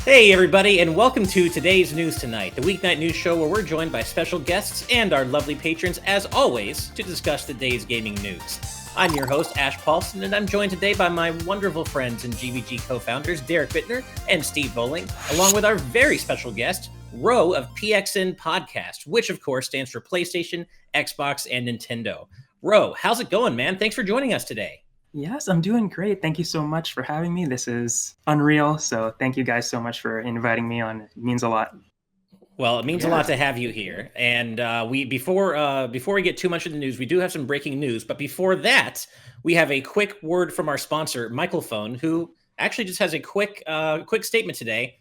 Hey, everybody, and welcome to today's News Tonight, the weeknight news show where we're joined by special guests and our lovely patrons, as always, to discuss the day's gaming news. I'm your host, Ash Paulson, and I'm joined today by my wonderful friends and GVG co-founders, Derek Bittner and Steve Bowling, along with our very special guest, Ro of PXN Podcast, which, of course, stands for PlayStation, Xbox, and Nintendo. Ro, how's it going, man? Thanks for joining us today. Yes, I'm doing great. Thank you so much for having me. This is unreal. So thank you guys so much for inviting me on. It means a lot. Well, it means a lot to have you here. And before we get too much of the news, we do have some breaking news. But before that, we have a quick word from our sponsor, Microphone, who actually just has a quick statement today.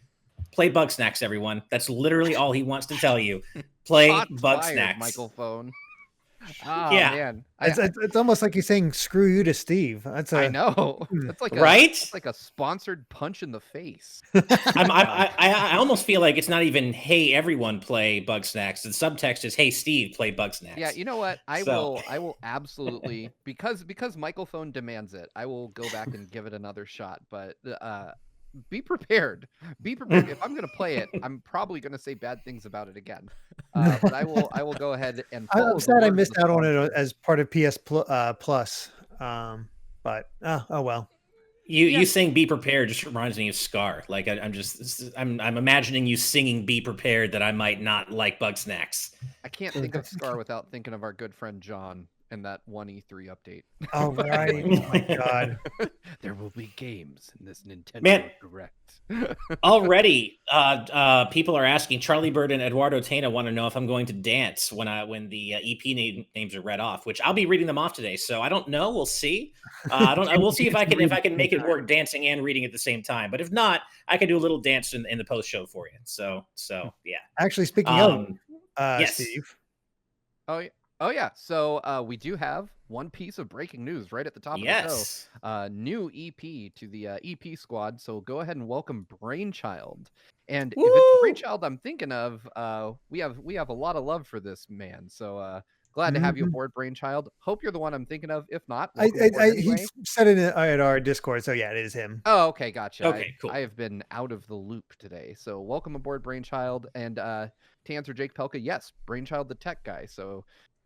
Play Bugsnax, everyone. That's literally all he wants to tell you. Play Bugsnax. Microphone. Oh, yeah, man. It's almost like you're saying "screw you" to Steve. I know. It's like It's like a sponsored punch in the face. I almost feel like it's not even "Hey, everyone, play Bugsnax." The subtext is "Hey, Steve, play Bugsnax." Yeah, you know what? I will absolutely because Microphone demands it. I will go back and give it another shot. But be prepared. Be prepared. If I'm going to play it, I'm probably going to say bad things about it again. But I will go ahead and. I'm sad I missed out on it as part of PS Plus. But oh well. You saying "Be prepared" just reminds me of Scar. Like I'm imagining you singing "Be prepared" that I might not like Bugsnax. I can't think of Scar without thinking of our good friend John and that one E3 update. Oh right! Oh my God! There will be games in this Nintendo Direct. Already, people are asking. Charlie Bird and Eduardo Tena want to know if I'm going to dance when the EP names are read off, which I'll be reading them off today. So I don't know. We'll see. We'll see if I can make it work dancing and reading at the same time. But if not, I can do a little dance in the post show for you. So yeah. Actually, speaking of yes. Steve. Oh yeah. So we do have one piece of breaking news right at the top of the show. New EP to the EP squad. So go ahead and welcome Brainchild. And if it's Brainchild I'm thinking of, we have a lot of love for this man. So glad to have you aboard, Brainchild. Hope you're the one I'm thinking of. If not, anyway. He said it at our Discord. So yeah, it is him. Oh, okay, gotcha. Okay, cool. I have been out of the loop today. So welcome aboard, Brainchild. And to answer Jake Pelka, yes, Brainchild the tech guy. So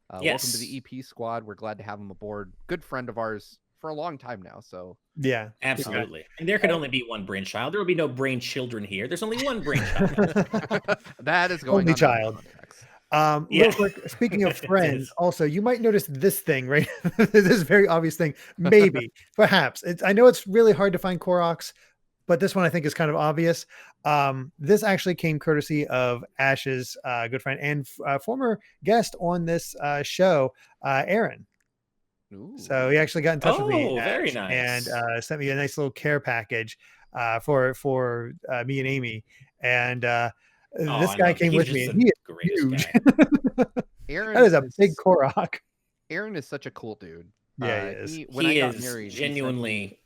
welcome to the EP squad. We're glad to have him aboard. Good friend of ours for a long time now. So yeah, absolutely. And there can only be one Brainchild. There will be no brain children here. There's only one Brainchild. That is going only on child. Real quick, speaking of friends, also you might notice this thing right. This very obvious thing. Maybe, perhaps. I know it's really hard to find Koroks, but this one I think is kind of obvious. This actually came courtesy of Ash's good friend and former guest on this show, Aaron. Ooh. So he actually got in touch with me, very nice, and sent me a nice little care package for me and Amy. And this guy came with me, and he is huge. Aaron, that is a big Korok. Aaron is such a cool dude. Yeah, he is. When I got married, genuinely.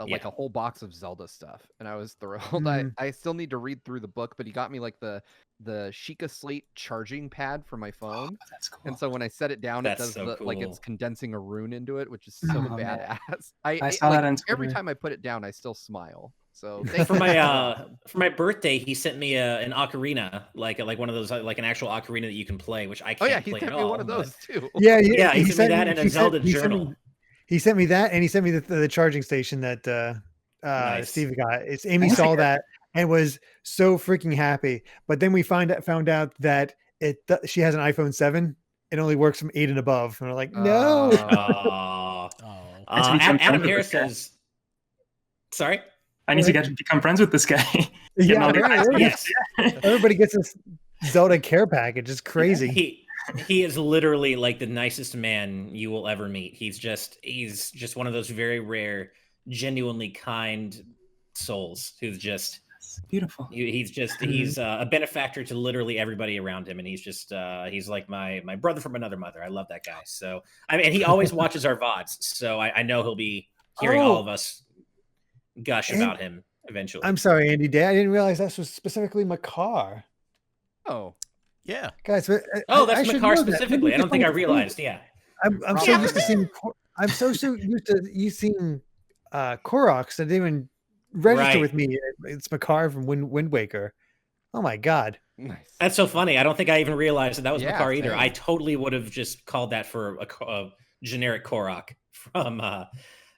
Like a whole box of Zelda stuff, and I was thrilled. I still need to read through the book, but he got me like the Sheikah Slate charging pad for my phone. Oh, that's cool. And so when I set it down, it does like it's condensing a rune into it, which is so badass. I saw that on Twitter. Every time I put it down, I still smile. So for my birthday, he sent me an ocarina, like one of those, like an actual ocarina that you can play, which I can't play at all. He sent me one of those too. Yeah, he sent me that and a Zelda journal. He sent me that, and he sent me the charging station that nice. Steve got. Amy saw that and was so freaking happy. But then we found out that she has an iPhone 7. It only works from 8 and above. And we're like, no. Adam Harris says, sorry? I need to become friends with this guy. Yeah, yes. Everybody gets this Zelda care package. It's crazy. He is literally like the nicest man you will ever meet. He's just one of those very rare, genuinely kind souls who's just beautiful. He's a benefactor to literally everybody around him, and he's like my brother from another mother. I love that guy. So and he always watches our VODs, so I know he'll be hearing all of us gush about him eventually. I'm sorry, Andy Day. I didn't realize that was specifically Makar. Oh. Yeah, guys. That's Makar specifically. I don't think I realized. Yeah, I'm so used to seeing. I'm so used to you seeing Koroks that I didn't even register with me. It's Makar from Wind Waker. Oh my God. Nice. That's so funny. I don't think I even realized that was Makar either. Same. I totally would have just called that for a generic Korok from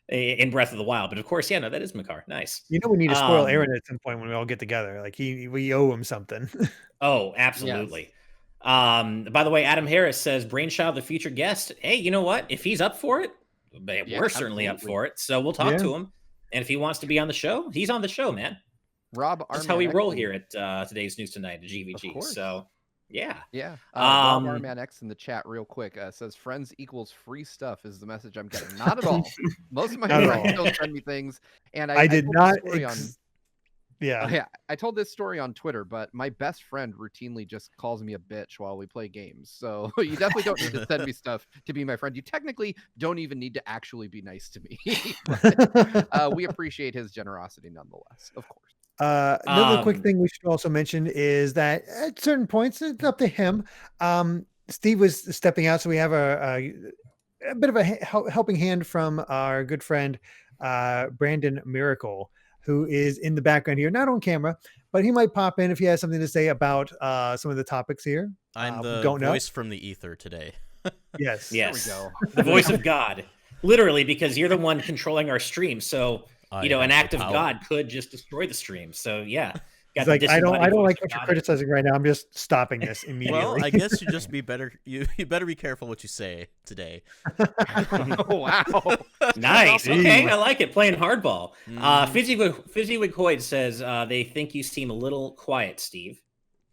in Breath of the Wild. But of course, no, that is Makar. Nice. We need to spoil Aaron at some point when we all get together. Like we owe him something. Oh, absolutely. Yes. By the way, Adam Harris says Brainchild, the future guest. Hey, you know what? If he's up for it, we're certainly up for it. So we'll talk to him. And if he wants to be on the show, he's on the show, man. That's how we roll here at Today's News Tonight at GVG. So, yeah. Rob Arman X in the chat real quick says friends equals free stuff is the message I'm getting. Not at all. Most of my friends don't send me things. And I did not. I told this story on Twitter, but my best friend routinely just calls me a bitch while we play games. So you definitely don't need to send me stuff to be my friend. You technically don't even need to actually be nice to me. But, we appreciate his generosity nonetheless, of course. Another quick thing we should also mention is that at certain points, it's up to him. Steve was stepping out, so we have a bit of a helping hand from our good friend, Brandon Miracle, who is in the background here, not on camera, but he might pop in if he has something to say about some of the topics here. I'm the voice from the ether today. Yes. There we go. The voice of God. Literally, because you're the one controlling our stream. So, an act of God could just destroy the stream. So, yeah. Like, I don't like what you're criticizing right now. I'm just stopping this immediately. Well, I guess you just be better. You better be careful what you say today. Oh, wow. Nice. Okay, I like it. Playing hardball. Fizzywig Hoyd says they think you seem a little quiet, Steve.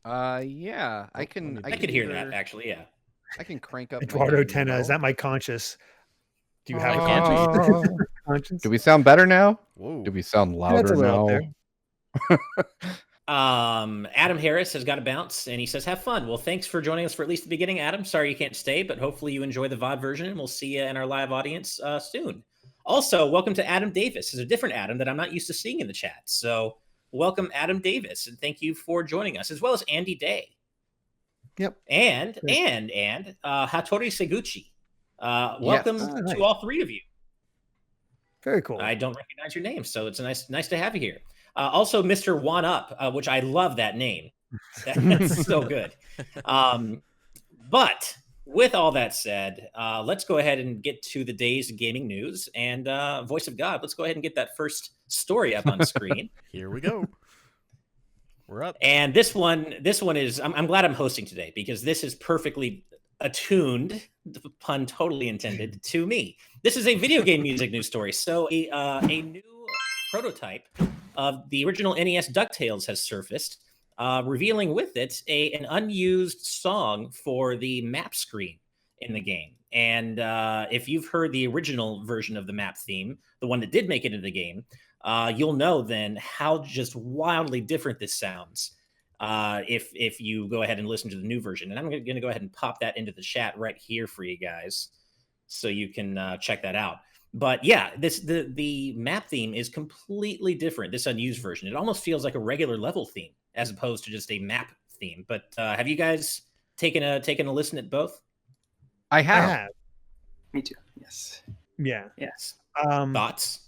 Yeah, I could hear that actually. Yeah, I can crank up. Eduardo Tenna, is that my conscience? Do you have a conscience? Do we sound better now? Whoa. Do we sound louder now? Adam Harris has got to bounce, and he says, "Have fun." Well, thanks for joining us for at least the beginning, Adam. Sorry you can't stay, but hopefully you enjoy the VOD version, and we'll see you in our live audience soon. Also, welcome to Adam Davis. Is a different Adam that I'm not used to seeing in the chat. So, welcome Adam Davis, and thank you for joining us, as well as Andy Day. Yep. And Hattori Seguchi. Welcome to all three of you. Very cool. I don't recognize your name, so it's nice to have you here. Also, Mr. One Up, which I love that name. That's so good. But with all that said, let's go ahead and get to the day's gaming news. And Voice of God, let's go ahead and get that first story up on screen. Here we go. We're up. And this one is, I'm glad I'm hosting today because this is perfectly attuned, the pun totally intended, to me. This is a video game music news story. So a new prototype of the original NES DuckTales has surfaced, revealing with it an unused song for the map screen in the game. And if you've heard the original version of the map theme, the one that did make it into the game, you'll know then how just wildly different this sounds if you go ahead and listen to the new version. And I'm going to go ahead and pop that into the chat right here for you guys so you can check that out. But yeah, the map theme is completely different, this unused version. It almost feels like a regular level theme as opposed to just a map theme. But have you guys taken a listen at both? I have. Me too. Yes. Yeah. Yes. Thoughts?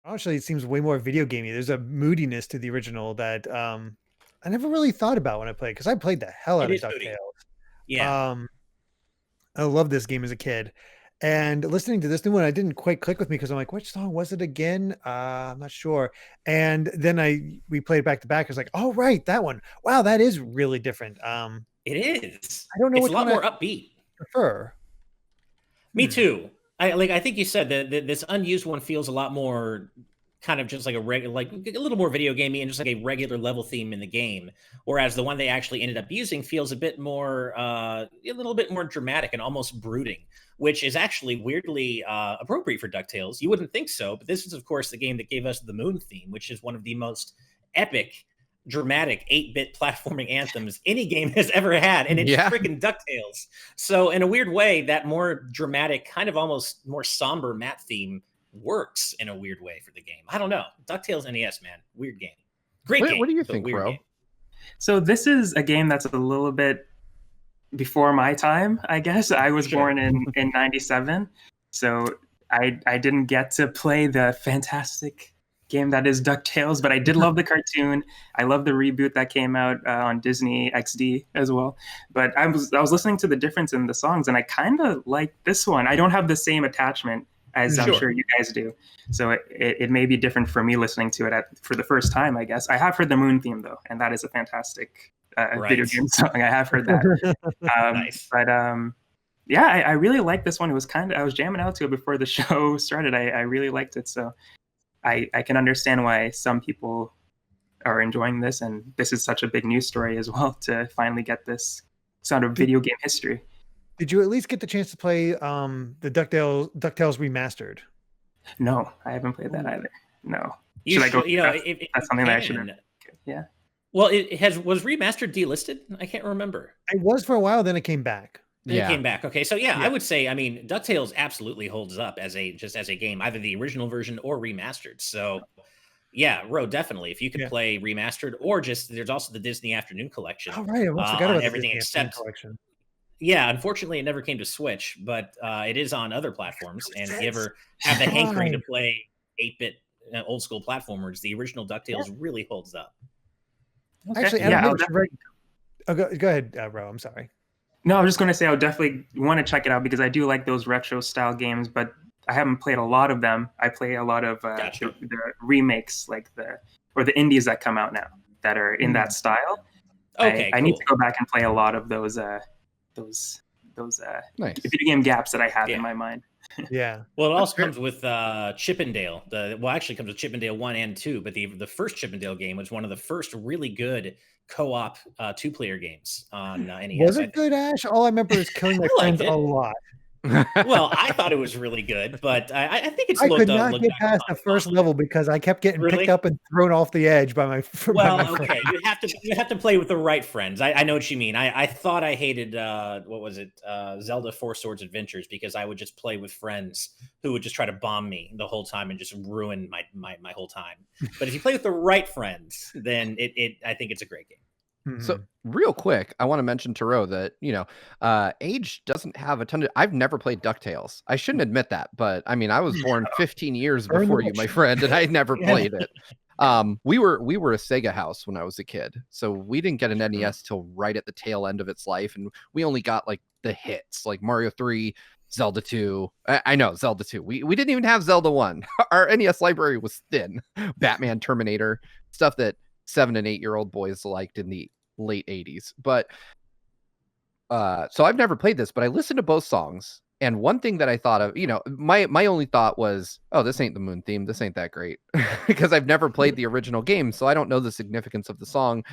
Honestly, it seems way more video gamey. There's a moodiness to the original that I never really thought about when I played, because I played the hell out of DuckTales. Yeah. I loved this game as a kid. And listening to this new one, I didn't quite click with me because I'm like, which song was it again? I'm not sure. And then we played back to back. I was like, oh, right, that one. Wow, that is really different. It is. I don't know. It's a lot more upbeat. Prefer. Me too. I think you said that this unused one feels a lot more kind of just like a little more video gamey and just like a regular level theme in the game, whereas the one they actually ended up using feels a bit more a little bit more dramatic and almost brooding, which is actually weirdly appropriate for DuckTales. You wouldn't think so, but this is of course the game that gave us the Moon theme, which is one of the most epic, dramatic 8-bit platforming anthems any game has ever had, and it's freaking DuckTales. So in a weird way, that more dramatic, kind of almost more somber map theme works in a weird way for the game. I don't know. DuckTales NES, man. Weird game. Great game. What do you think, bro? So this is a game that's a little bit before my time, I guess. I was born in 97. So I didn't get to play the fantastic game that is DuckTales, but I did love the cartoon. I love the reboot that came out on Disney XD as well. But I was listening to the difference in the songs, and I kind of like this one. I don't have the same attachment as I'm sure you guys do, so it may be different for me listening to it for the first time. I guess I have heard the Moon theme though, and that is a fantastic video game song. I have heard that. Nice. But yeah, I really like this one. It was I was jamming out to it before the show started. I really liked it, so I can understand why some people are enjoying this, and this is such a big news story as well to finally get this sort of video game history. Did you at least get the chance to play the DuckTales Remastered? No, I haven't played that either. No. Should I go? That's something that I should. Yeah. Well, was remastered delisted? I can't remember. It was for a while, then it came back. It came back. Okay, so I would say, I mean, DuckTales absolutely holds up as a game, either the original version or remastered. So, yeah, Ro, definitely. If you could play remastered, or there's also the Disney Afternoon Collection. Oh right, I forgot about everything the Disney except collection. Yeah, unfortunately, it never came to Switch, but it is on other platforms. And if you ever have the hankering to play 8-bit old school platformers, the original DuckTales really holds up. Okay. Actually, go ahead, Ro. I'm sorry. No, I was just going to say I would definitely want to check it out because I do like those retro style games, but I haven't played a lot of them. I play a lot of the remakes, like the indies that come out now that are in that style. Okay, I need to go back and play a lot of those nice video game gaps that I have in my mind. Yeah. Well, it also comes with Chippendale. Actually comes with Chippendale 1 and 2, but the first Chippendale game was one of the first really good co-op 2-player games on NES. Was it good, Ash? All I remember is killing my friends a lot. Well, I thought it was really good, but I think it's. I could not get past the first level because I kept getting picked up and thrown off the edge by my. Okay, you have to play with the right friends. I know what you mean. I thought I hated what was it, Zelda 4 Swords Adventures, because I would just play with friends who would just try to bomb me the whole time and just ruin my whole time. But if you play with the right friends, then I think it's a great game. So real quick, I want to mention to Ro that, age doesn't have a ton of... I've never played DuckTales. I shouldn't admit that, but I mean, I was born 15 years before you, my friend, and I never played it. We were a Sega house when I was a kid, so we didn't get an NES till right at the tail end of its life, and we only got like the hits, like Mario 3, Zelda 2. I know, Zelda 2. We didn't even have Zelda 1. Our NES library was thin. Batman, Terminator, stuff that 7- and 8-year-old boys liked in the late 80s. But so I've never played this, but I listened to both songs, and one thing that I thought of, my only thought was, oh, this ain't the Moon theme, this ain't that great, because I've never played the original game, so I don't know the significance of the song.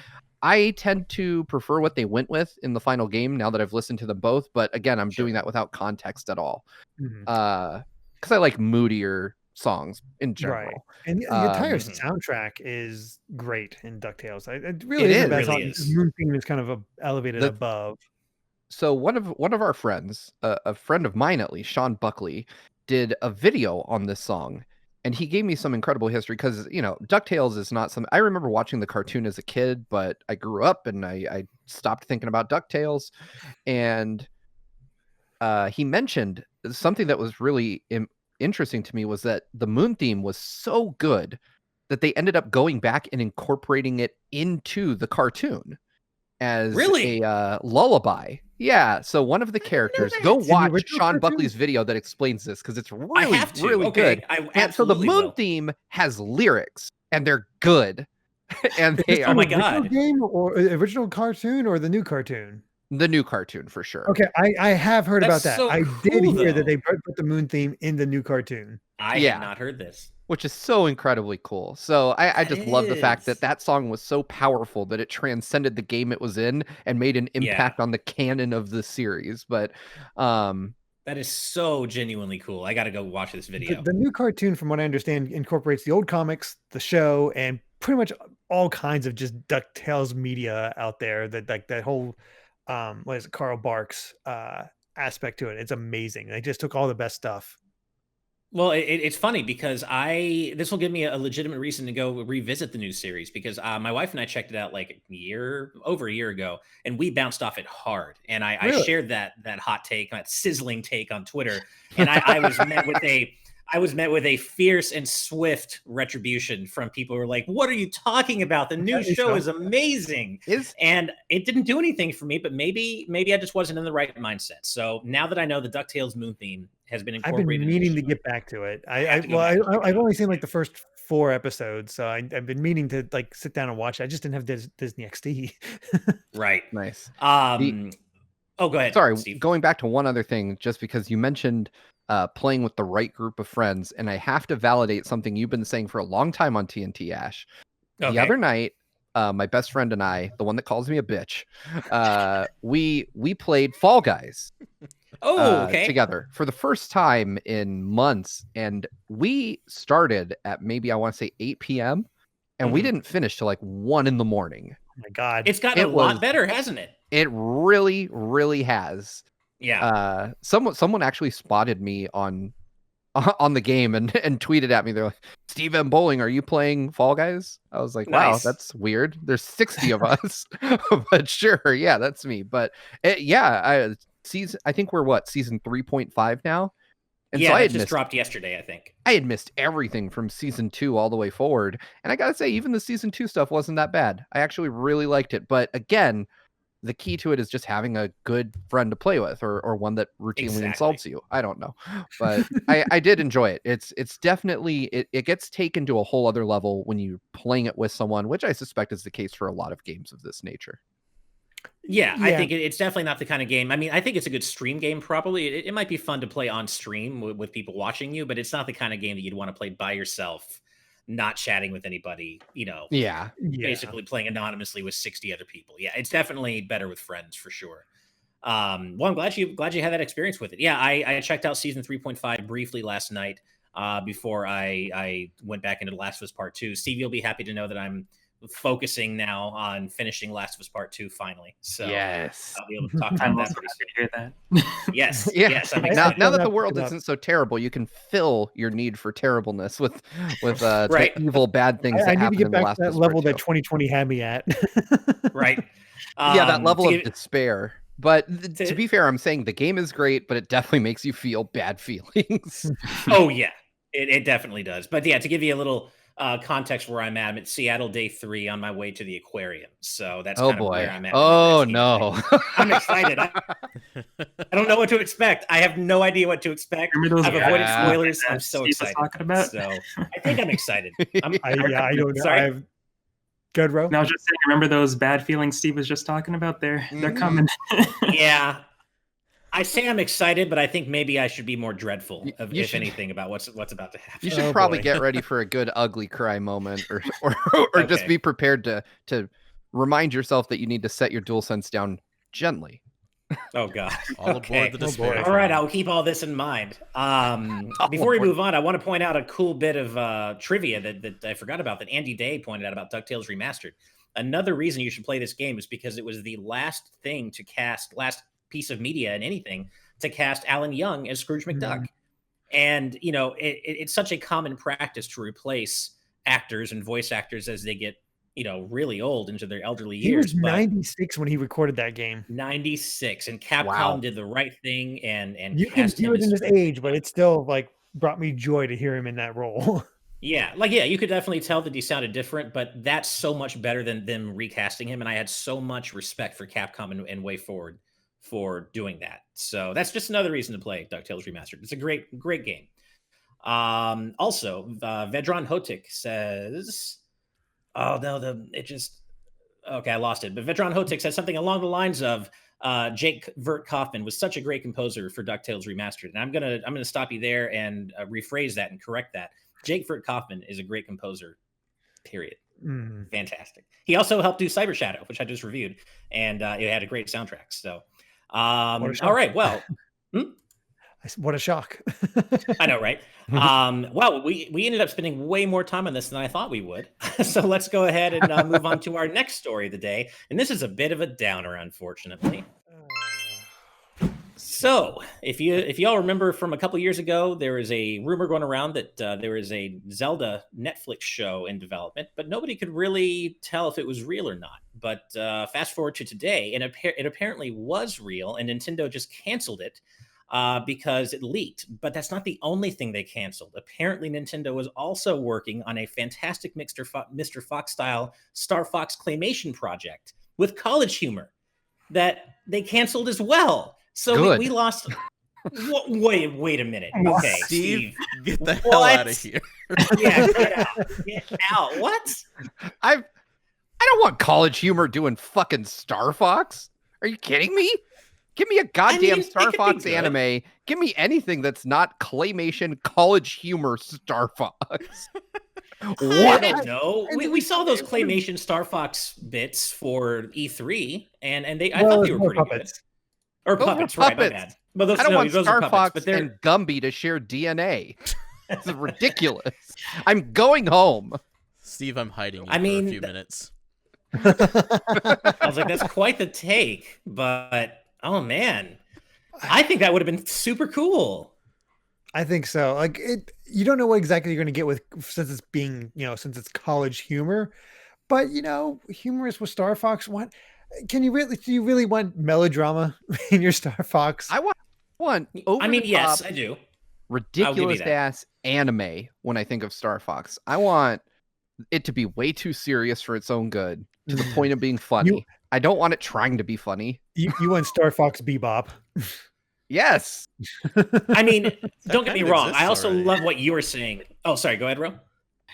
I tend to prefer what they went with in the final game now that I've listened to them both, but again, I'm doing that without context at all, because I like moodier songs in general. Right. And the entire soundtrack is great in DuckTales. It really is. The Moon theme is kind of elevated above. So one of our friends, a friend of mine at least, Sean Buckley, did a video on this song, and he gave me some incredible history because DuckTales is not something I remember watching the cartoon as a kid, but I grew up and I stopped thinking about DuckTales, and he mentioned something that was really interesting to me was that the Moon theme was so good that they ended up going back and incorporating it into the cartoon as a lullaby. Yeah, so one of the characters, go watch Sean Buckley's video that explains this because it's really good. And so the Moon theme has lyrics and they're good. And they oh my god, game or original cartoon or the new cartoon? The new cartoon for sure. Okay, I have heard about that. So I cool, did hear that they put the Moon theme in the new cartoon. I have not heard this. Which is so incredibly cool. So I just love the fact that that song was so powerful that it transcended the game it was in and made an impact on the canon of the series. But that is so genuinely cool. I got to go watch this video. The new cartoon, from what I understand, incorporates the old comics, the show, and pretty much all kinds of just DuckTales media out there. That whole what is it, Carl Barks aspect to it. It's amazing. They just took all the best stuff. Well, it's funny because this will give me a legitimate reason to go revisit the new series, because my wife and I checked it out like over a year ago, and we bounced off it hard. And I shared that hot take, that sizzling take on Twitter, and I was met with I was met with a fierce and swift retribution from people who were like, "What are you talking about? The new show is amazing." And it didn't do anything for me, but maybe I just wasn't in the right mindset. So now that I know the DuckTales Moon theme has been incorporated, I've been meaning to get back to it. I've only seen like the first 4 episodes, so I've been meaning to like sit down and watch it. I just didn't have Disney XD. Right. Nice. Oh, go ahead. Sorry, Steve. Going back to one other thing, just because you mentioned playing with the right group of friends, and I have to validate something you've been saying for a long time on TNT, Ash. The other night, my best friend and I, the one that calls me a bitch, we played Fall Guys. Together for the first time in months, and we started at maybe I want to say 8 p.m. and we didn't finish till like 1 a.m. Oh my god, it's gotten a lot better, hasn't it? It really, really has. Yeah. Someone actually spotted me on the game and tweeted at me. They're like, "Steve M. Bowling, are you playing Fall Guys?" I was like, "Wow, that's weird. There's 60 of us, but sure, yeah, that's me." But I think we're season 3.5 now. And so I had dropped yesterday, I think. I had missed everything from season 2 all the way forward. And I got to say, even the season 2 stuff wasn't that bad. I actually really liked it. But again, the key to it is just having a good friend to play with, or one that routinely insults you. I don't know. But I did enjoy it. It's definitely, it gets taken to a whole other level when you're playing it with someone, which I suspect is the case for a lot of games of this nature. Yeah, I think it's definitely not the kind of game. I mean, I think it's a good stream game, probably. It might be fun to play on stream with people watching you, but it's not the kind of game that you'd want to play by yourself, not chatting with anybody, basically playing anonymously with 60 other people. Yeah, it's definitely better with friends for sure. Well, I'm glad you had that experience with it. Yeah, I checked out season 3.5 briefly last night before I went back into The Last of Us Part 2. Steve, you'll be happy to know that I'm focusing now on finishing Last of Us Part 2 finally. So yes, I'll be able to talk about that pretty soon. Hear that. Yes. I'm excited. Now that the world isn't so terrible, you can fill your need for terribleness with the evil bad things that happened in The Last of Us. That level that 2020 had me at. Right. That level of despair. But to be fair, I'm saying the game is great, but it definitely makes you feel bad feelings. Oh yeah, it definitely does. But yeah, to give you a little context where I'm at, I'm at Seattle day 3 on my way to the aquarium. So that's kind of where I'm at. Oh no. I'm excited. I don't know what to expect. I have no idea what to expect. I've avoided spoilers. I'm so excited. So I think I'm excited. I don't know. Sorry. Good, Ro. Now, just saying, remember those bad feelings Steve was just talking about? They're coming. Yeah. I say I'm excited, but I think maybe I should be more dreadful, if anything, about what's about to happen. You should probably get ready for a good ugly cry moment, or just be prepared to remind yourself that you need to set your DualSense down gently. Oh God! All aboard the despair. All right, I'll keep all this in mind. Before we move on, I want to point out a cool bit of trivia that I forgot about that Andy Day pointed out about DuckTales Remastered. Another reason you should play this game is because it was the last piece of media in anything to cast Alan Young as Scrooge McDuck. And, it's such a common practice to replace actors and voice actors as they get, really old into their elderly years. He was 96 when he recorded that game. 96. And Capcom did the right thing and you can do it in his age, but it still brought me joy to hear him in that role. Yeah, you could definitely tell that he sounded different, but that's so much better than them recasting him. And I had so much respect for Capcom and Way Forward for doing that. So that's just another reason to play DuckTales Remastered. It's a great game. Also, Vedran Hotik says, I lost it. But Vedran Hotik says something along the lines of, Jake Vert Kaufman was such a great composer for DuckTales Remastered. And I'm gonna stop you there and rephrase that and correct that. Jake Vert Kaufman is a great composer, period. Fantastic. He also helped do Cyber Shadow, which I just reviewed, and it had a great soundtrack. So all right, well, what a shock. I know, right? Well, we ended up spending way more time on this than I thought we would. So let's go ahead and move on to our next story of the day. And this is a bit of a downer, unfortunately. So if y'all remember from a couple years ago, there was a rumor going around that there is a Zelda Netflix show in development, but nobody could really tell if it was real or not. But fast forward to today, and it apparently was real, and Nintendo just canceled it because it leaked. But that's not the only thing they canceled. Apparently, Nintendo was also working on a fantastic Mr. Fox-style Star Fox claymation project with CollegeHumor that they canceled as well. So we lost... Wait a minute. Okay, Steve, get the hell out of here. Yeah, get out. What? I don't want CollegeHumor doing fucking Star Fox. Are you kidding me? Give me a goddamn Star Fox anime. Give me anything that's not claymation CollegeHumor Star Fox. What? I don't know. We saw those claymation Star Fox bits for E3, and I thought they were pretty good. Or puppets, right? My bad. But I don't want Star Fox and Gumby to share DNA. It's ridiculous. I'm going home. Steve, I'm hiding you for a few minutes. I was like, that's quite the take. But, oh, man. I think that would have been super cool. I think so. Like, you don't know what exactly you're going to get with, since it's being, since it's CollegeHumor. But, humorous with Star Fox. What? Do you really want melodrama in your Star Fox? I want yes, I do. Ridiculous ass anime when I think of Star Fox. I want it to be way too serious for its own good, to the point of being funny. I don't want it trying to be funny. You want Star Fox Bebop. Yes. Don't get me wrong. I also love what you were saying. Oh, sorry. Go ahead, Ro.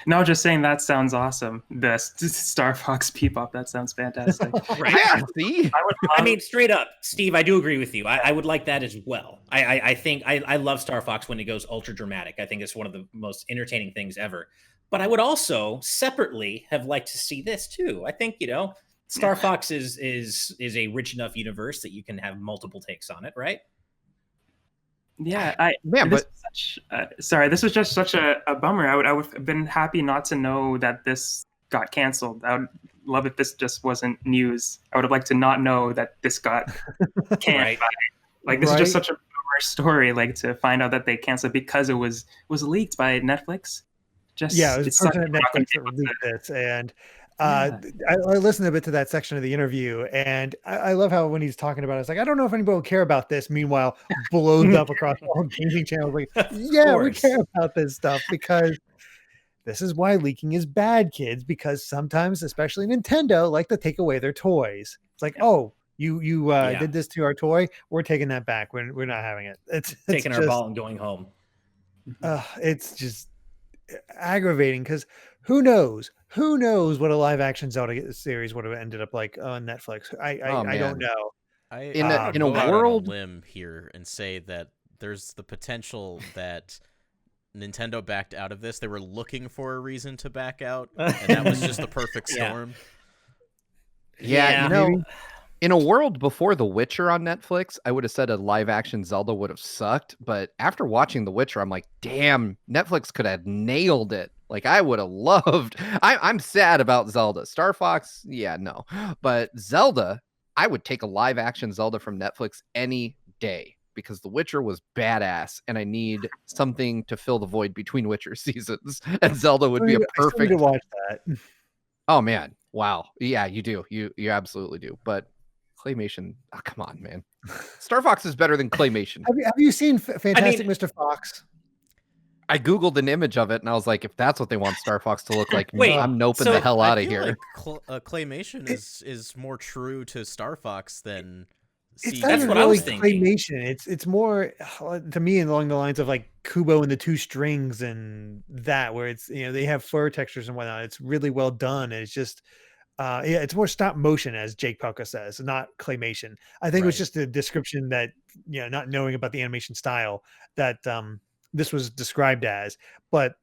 No, just saying that sounds awesome. The Star Fox Bebop, that sounds fantastic. Right? Yeah, see? Straight up, Steve, I do agree with you. I would like that as well. I think I love Star Fox when it goes ultra dramatic. I think it's one of the most entertaining things ever. But I would also separately have liked to see this too. I think, Star Fox is a rich enough universe that you can have multiple takes on it, right? Yeah, this was just such a bummer. I would have been happy not to know that this got canceled. I would love if this just wasn't news. I would have liked to not know that this got canceled. Right. This is just such a bummer story. Like, to find out that they canceled because it was leaked by Netflix. It was Netflix that leaked this, and I listened a bit to that section of the interview, and I love how when he's talking about it, it's like, I don't know if anybody will care about this. Meanwhile, blows up across all gaming channels. Like, yeah, we care about this stuff, because this is why leaking is bad, kids, because sometimes, especially Nintendo, like to take away their toys. It's like, oh, you did this to our toy. We're taking that back. We're not having it. It's taking our ball and going home. It's just aggravating, because who knows what a live action Zelda series would have ended up like on Netflix. I don't know. In a world, on a limb here and say that there's the potential that Nintendo backed out of this. They were looking for a reason to back out, and that was just the perfect storm. Yeah, in a world before The Witcher on Netflix, I would have said a live action Zelda would have sucked. But after watching The Witcher, I'm like, damn, Netflix could have nailed it. Like, I would have loved. I'm sad about Zelda. Star Fox, no. But Zelda, I would take a live action Zelda from Netflix any day, because The Witcher was badass, and I need something to fill the void between Witcher seasons. And Zelda would be a perfect. To watch that. Oh man, wow, yeah, you do. You absolutely do. But claymation, come on, man. Star Fox is better than claymation. Have you seen Fantastic Mr. Fox? I Googled an image of it, and I was like, if that's what they want Star Fox to look like, I'm noping the hell out of here. Like claymation is more true to Star Fox than CG. That's what I was thinking. Claymation. It's more, to me, along the lines of like Kubo and the Two Strings and that, where it's, they have fur textures and whatnot. It's really well done. And it's just, it's more stop motion, as Jake Pelka says, not claymation. I think it was just a description that, not knowing about the animation style that this was described as, but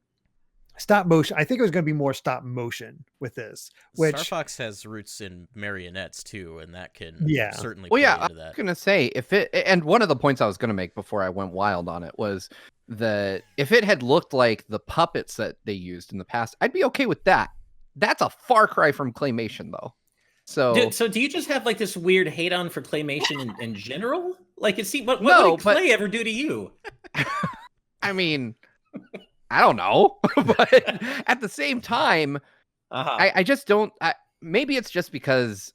stop motion. I think it was going to be more stop motion with this. Which Star Fox has roots in marionettes too, and that can certainly. Well, play into that. I was going to say and one of the points I was going to make before I went wild on it was that if it had looked like the puppets that they used in the past, I'd be okay with that. That's a far cry from claymation, though. So do you just have like this weird hate on for claymation in general? Like, what did clay ever do to you? I mean, I don't know, but at the same time, I just don't. maybe it's just because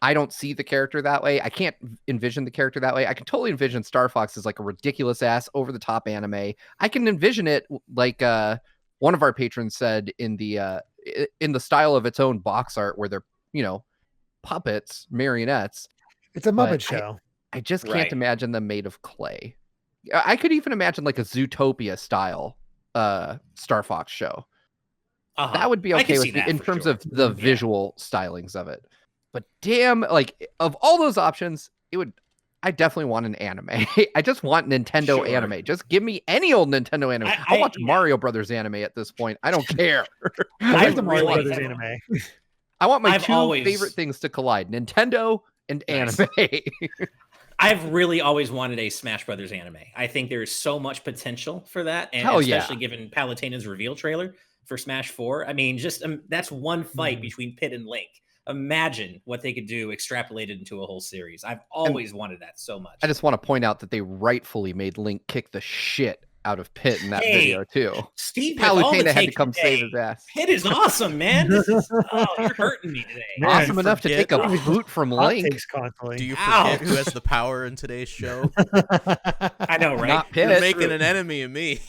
I don't see the character that way. I can't envision the character that way. I can totally envision Star Fox as like a ridiculous ass over the top anime. I can envision it like one of our patrons said in the style of its own box art where they're, puppets, marionettes. It's a Muppet show. I just can't imagine them made of clay. I could even imagine like a Zootopia style Star Fox show. That would be okay with me in terms of the visual stylings of it. But damn, like of all those options, I definitely want an anime. I just want Nintendo anime. Just give me any old Nintendo anime. I'll watch Mario Brothers anime at this point. I don't care. I the Mario Brothers anime. I want my two favorite things to collide: Nintendo and anime. I've really always wanted a Smash Brothers anime. I think there is so much potential for that, and especially given Palutena's reveal trailer for Smash 4. I mean, just that's one fight between Pit and Link. Imagine what they could do extrapolated into a whole series. I've always wanted that so much. I just want to point out that they rightfully made Link kick the shit out of Pit in that video too. Steve Palutena had to come save his ass. Pit is awesome, man. You're hurting me today. Man, awesome enough to take a boot from Link. Do you forget who has the power in today's show? I know, right? Not Pit. You're making an enemy of me.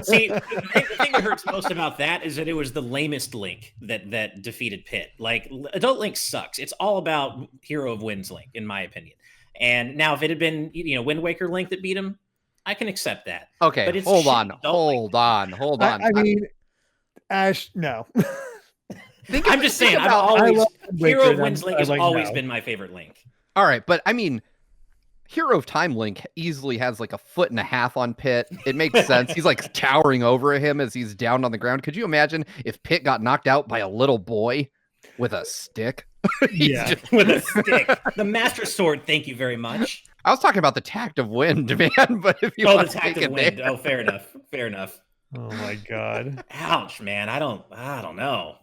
See, the thing that hurts most about that is that it was the lamest Link that defeated Pit. Like, Adult Link sucks. It's all about Hero of Winds Link, in my opinion. And now, if it had been, Wind Waker Link that beat him, I can accept that. Okay, but hold on. I mean, Ash, no. I'm just saying, Hero of Winds Link has always been my favorite Link. All right, but I mean, Hero of Time Link easily has like a 1.5 feet on Pit. It makes sense. He's like towering over him as he's down on the ground. Could you imagine if Pit got knocked out by a little boy with a stick? With a stick. The Master Sword, thank you very much. I was talking about the tact of wind, man. But if you want the tact of wind. Oh, fair enough. Fair enough. Oh my god. Ouch, man. I don't know.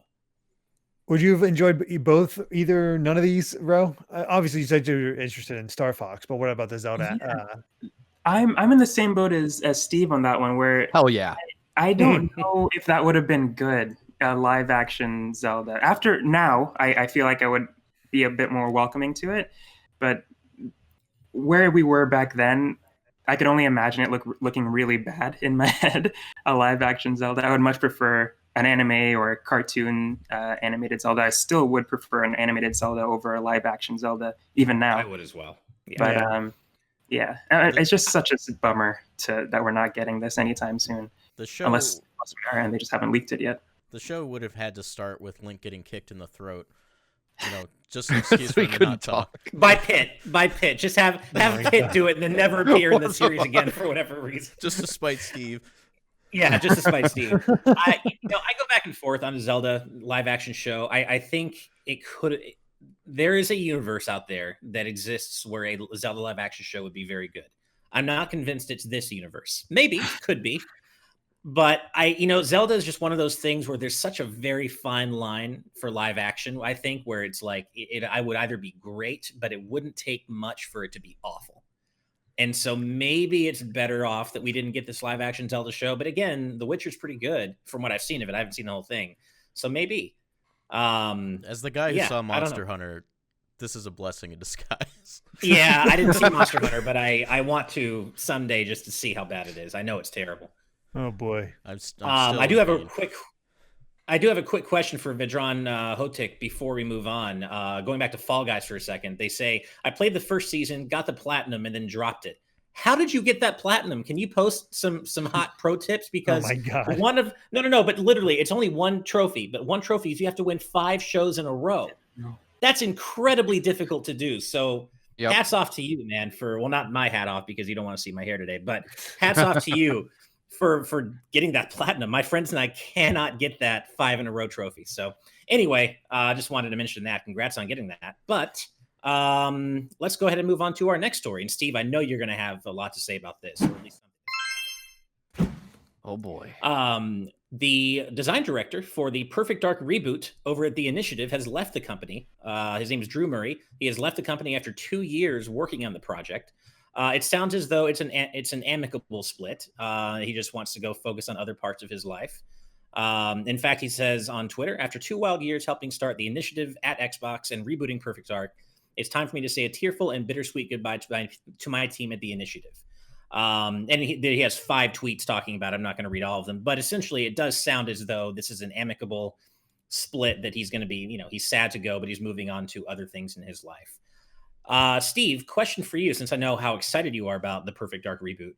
Would you have enjoyed none of these, Ro? Obviously, you said you're interested in Star Fox, but what about the Zelda? Yeah. I'm in the same boat as Steve on that one. Where hell yeah, I don't know if that would have been good. Live action Zelda. After now, I feel like I would be a bit more welcoming to it, but where we were back then, I could only imagine it looking really bad in my head. A live action Zelda. I would much prefer an anime or a cartoon animated Zelda. I still would prefer an animated Zelda over a live action Zelda, even now. I would as well. Yeah. But it's just such a bummer that we're not getting this anytime soon. The show, unless we are, and they just haven't leaked it yet. The show would have had to start with Link getting kicked in the throat. Just an excuse for him to not talk. By Pit. Just have Pit do it and then never appear in the series again for whatever reason. Just to spite Steve. Yeah, just to spite Steve. I go back and forth on the Zelda live action show. I think there is a universe out there that exists where a Zelda live action show would be very good. I'm not convinced it's this universe. Maybe, could be. But Zelda is just one of those things where there's such a very fine line for live action, I think, where it's like I would either be great, but it wouldn't take much for it to be awful. And so maybe it's better off that we didn't get this live action Zelda show. But again, The Witcher's pretty good from what I've seen of it. I haven't seen the whole thing. So maybe. As the guy who saw Monster Hunter, this is a blessing in disguise. Yeah, I didn't see Monster Hunter, but I want to someday just to see how bad it is. I know it's terrible. Oh boy! I do have a quick question for Vedran Hotik before we move on. Going back to Fall Guys for a second, they say I played the first season, got the platinum, and then dropped it. How did you get that platinum? Can you post some hot pro tips? Because oh my God. No, but literally it's only one trophy. But one trophy is you have to win 5 shows in a row. No. That's incredibly difficult to do. So hats off to you, man. Not my hat off because you don't want to see my hair today, but hats off to you. For getting that platinum. My friends and I cannot get that 5 in a row trophy. So anyway, just wanted to mention that. Congrats on getting that. But let's go ahead and move on to our next story. And Steve, I know you're going to have a lot to say about this, or at least something. Oh boy. The design director for the Perfect Dark reboot over at The Initiative has left the company. His name is Drew Murray. He has left the company after 2 years working on the project. It sounds as though it's an amicable split. He just wants to go focus on other parts of his life. In fact, he says on Twitter, after 2 wild years helping start the initiative at Xbox and rebooting Perfect Dark, it's time for me to say a tearful and bittersweet goodbye to my team at the initiative. And he has 5 tweets talking about it. I'm not going to read all of them, but essentially it does sound as though this is an amicable split, that he's going to be, he's sad to go, but he's moving on to other things in his life. Steve, question for you, since I know how excited you are about the Perfect Dark reboot.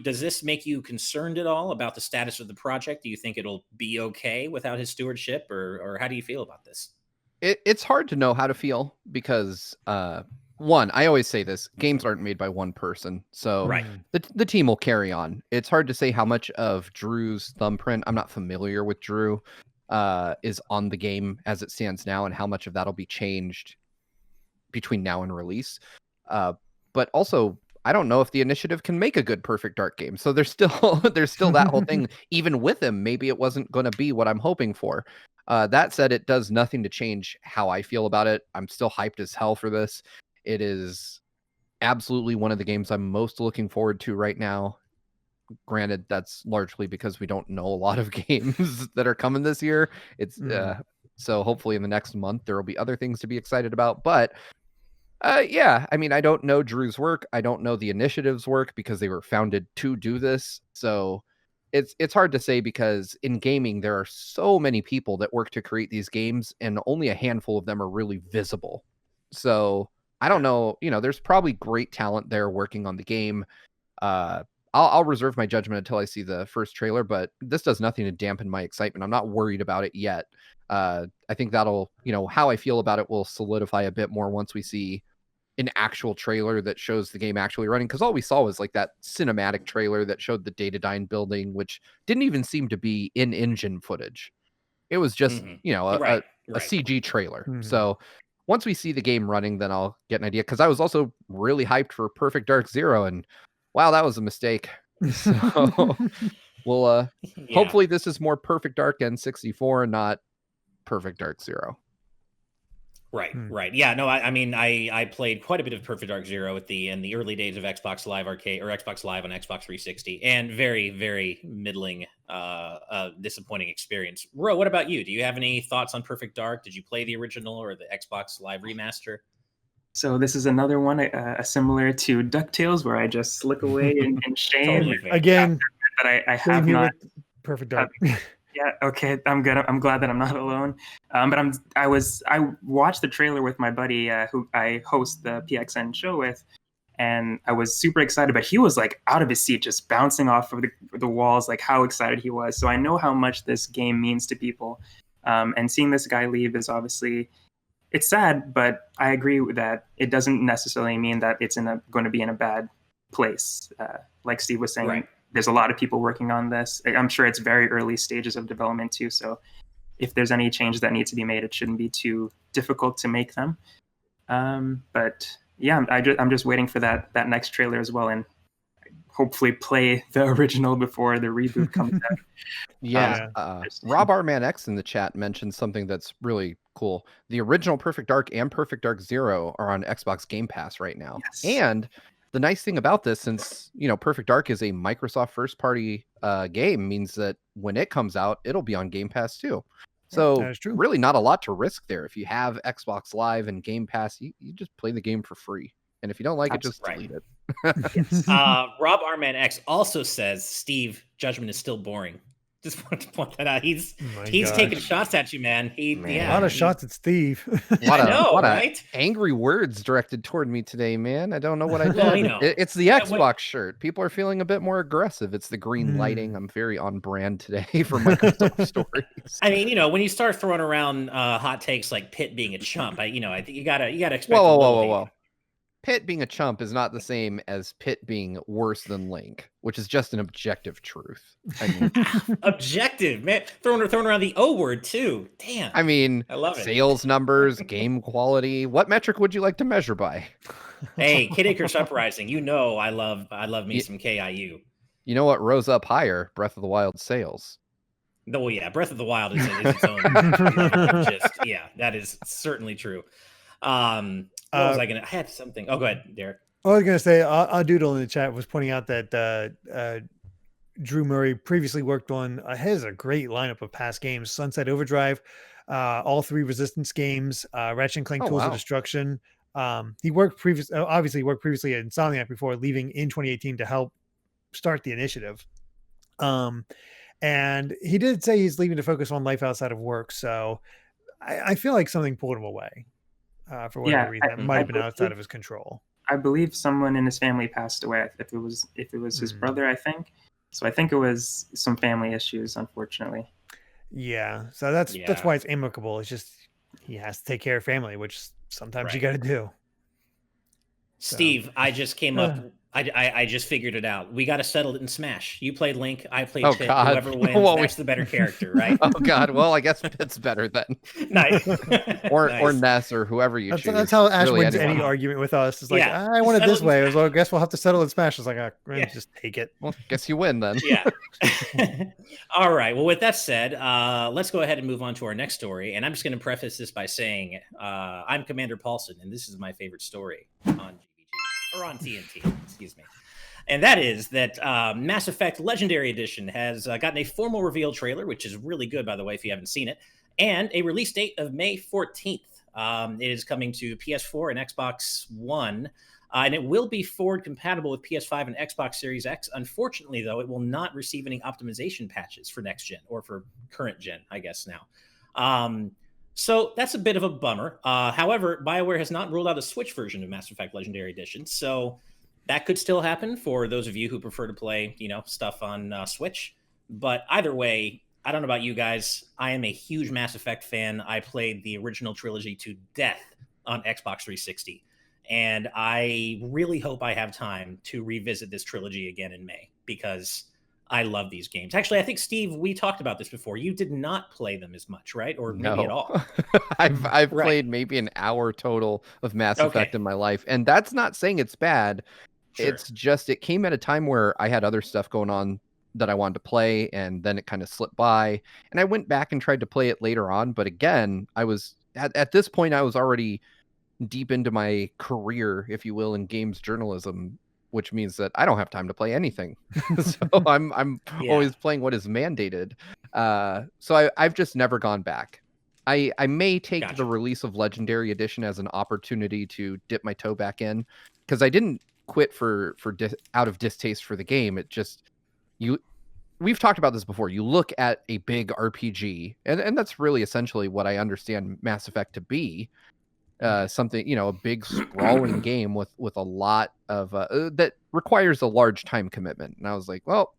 Does this make you concerned at all about the status of the project? Do you think it'll be okay without his stewardship, or how do you feel about this? It's hard to know how to feel because one, I always say this, games aren't made by one person, so right. the team will carry on. It's hard to say how much of Drew's thumbprint, I'm not familiar with Drew, is on the game as it stands now, and how much of that'll be changed between now and release. But also, I don't know if the initiative can make a good Perfect Dark game. So there's still that whole thing. Even with him, maybe it wasn't going to be what I'm hoping for. That said, it does nothing to change how I feel about it. I'm still hyped as hell for this. It is absolutely one of the games I'm most looking forward to right now. Granted, that's largely because we don't know a lot of games that are coming this year. It's so hopefully in the next month there will be other things to be excited about. But yeah, I mean, I don't know Drew's work. I don't know the initiative's work because they were founded to do this. So it's hard to say, because in gaming there are so many people that work to create these games, and only a handful of them are really visible. So I don't know. There's probably great talent there working on the game. I'll reserve my judgment until I see the first trailer, but this does nothing to dampen my excitement. I'm not worried about it yet. I think that'll, how I feel about it will solidify a bit more once we see an actual trailer that shows the game actually running. Because all we saw was like that cinematic trailer that showed the Datadyne building, which didn't even seem to be in-engine footage. It was just, a CG trailer. So once we see the game running, then I'll get an idea. Because I was also really hyped for Perfect Dark Zero, and wow, that was a mistake. So we'll hopefully this is more Perfect Dark N64 and not Perfect Dark Zero. Right. Yeah, no, I mean, I played quite a bit of Perfect Dark Zero in the early days of Xbox Live Arcade, or Xbox Live on Xbox 360, and very, very middling, disappointing experience. Ro, what about you? Do you have any thoughts on Perfect Dark? Did you play the original or the Xbox Live remaster? So this is another one similar to DuckTales, where I just slip away in shame. Totally Again, that I have not. Perfect Dark. Yeah, okay. I'm good. I'm glad that I'm not alone. But I watched the trailer with my buddy who I host the PXN show with, and I was super excited. But he was like out of his seat, just bouncing off of the walls, like how excited he was. So I know how much this game means to people. And seeing this guy leave is obviously, it's sad, but I agree with that. It doesn't necessarily mean that it's going to be in a bad place. Like Steve was saying. Right. There's a lot of people working on this. I'm sure it's very early stages of development too. So if there's any changes that need to be made, it shouldn't be too difficult to make them. But yeah, I'm just waiting for that next trailer as well, and hopefully play the original before the reboot comes out. Yeah. Rob Rauwshan X in the chat mentioned something that's really cool. The original Perfect Dark and Perfect Dark Zero are on Xbox Game Pass right now. Yes. And the nice thing about this, since Perfect Dark is a Microsoft first party game, means that when it comes out, it'll be on Game Pass too. So that is true. Really not a lot to risk there. If you have Xbox Live and Game Pass, you just play the game for free. And if you don't like it, just delete it. Rob Rauwshan X also says, Steve, judgment is still boring. Just want to point that out. He's taking shots at you, man. A lot of shots at Steve. I know, right? Angry words directed toward me today, man. I don't know what I did. Well, I know. It's the Xbox shirt. People are feeling a bit more aggressive. It's the green lighting. I'm very on brand today for Microsoft stories. I mean, when you start throwing around hot takes like Pitt being a chump, I think you gotta expect. Whoa. Pitt being a chump is not the same as Pitt being worse than Link, which is just an objective truth. I mean, objective, man. Throwing around the O word too. Damn. I mean, I love it. Sales numbers, game quality. What metric would you like to measure by? Hey, Kid Icarus Uprising. I love me some KIU. You know what rose up higher? Breath of the Wild sales. No, yeah, Breath of the Wild is its own. That is certainly true. What was I had something. Oh, go ahead, Derek. I was going to say, Doodle in the chat was pointing out that Drew Murray previously worked on has a great lineup of past games: Sunset Overdrive, all 3 Resistance games, Ratchet and Clank Oh, Tools of wow. Destruction. He obviously worked previously at Insomniac before leaving in 2018 to help start the initiative. And he did say he's leaving to focus on life outside of work. So I feel like something pulled him away for whatever reason that might have been outside of his control. I believe someone in his family passed away. If it was his brother, I think. So I think it was some family issues, unfortunately. Yeah. So that's why it's amicable. It's just he has to take care of family, which sometimes you got to do. Steve, I just came up. I just figured it out. We got to settle it in Smash. You played Link. I played Pit. God. Whoever wins, that's the better character, right? Oh God. Well, I guess Pit's better then. Nice. or Ness or whoever you choose. That's how Ash really wins any argument with us. It's like, I want it this way. I was like, I guess we'll have to settle in Smash. It's like, just take it. Well, guess you win then. Yeah. All right. Well, with that said, let's go ahead and move on to our next story. And I'm just going to preface this by saying I'm Commander Paulson, and this is my favorite story on GBG, or on TNT, excuse me. And that is that Mass Effect Legendary Edition has gotten a formal reveal trailer, which is really good, by the way, if you haven't seen it, and a release date of May 14th. It is coming to PS4 and Xbox One, and it will be forward compatible with PS5 and Xbox Series X. Unfortunately, though, it will not receive any optimization patches for next gen, or for current gen, I guess now. So that's a bit of a bummer. However, BioWare has not ruled out a Switch version of Mass Effect Legendary Edition, so that could still happen for those of you who prefer to play, stuff on Switch. But either way, I don't know about you guys. I am a huge Mass Effect fan. I played the original trilogy to death on Xbox 360. And I really hope I have time to revisit this trilogy again in May, because I love these games. Actually, I think, Steve, we talked about this before. You did not play them as much, right? Or maybe at all. I've played maybe an hour total of Mass Effect in my life. And that's not saying it's bad. Sure. It's just, it came at a time where I had other stuff going on that I wanted to play, and then it kind of slipped by. And I went back and tried to play it later on. But again, I was at this point, I was already deep into my career, if you will, in games journalism, which means that I don't have time to play anything. So I'm always playing what is mandated. So I've just never gone back. I may take the release of Legendary Edition as an opportunity to dip my toe back in, because I didn't quit out of distaste for the game. It just, we've talked about this before. You look at a big RPG, and that's really essentially what I understand Mass Effect to be. Something, a big sprawling game with a lot of that requires a large time commitment. And I was like, well,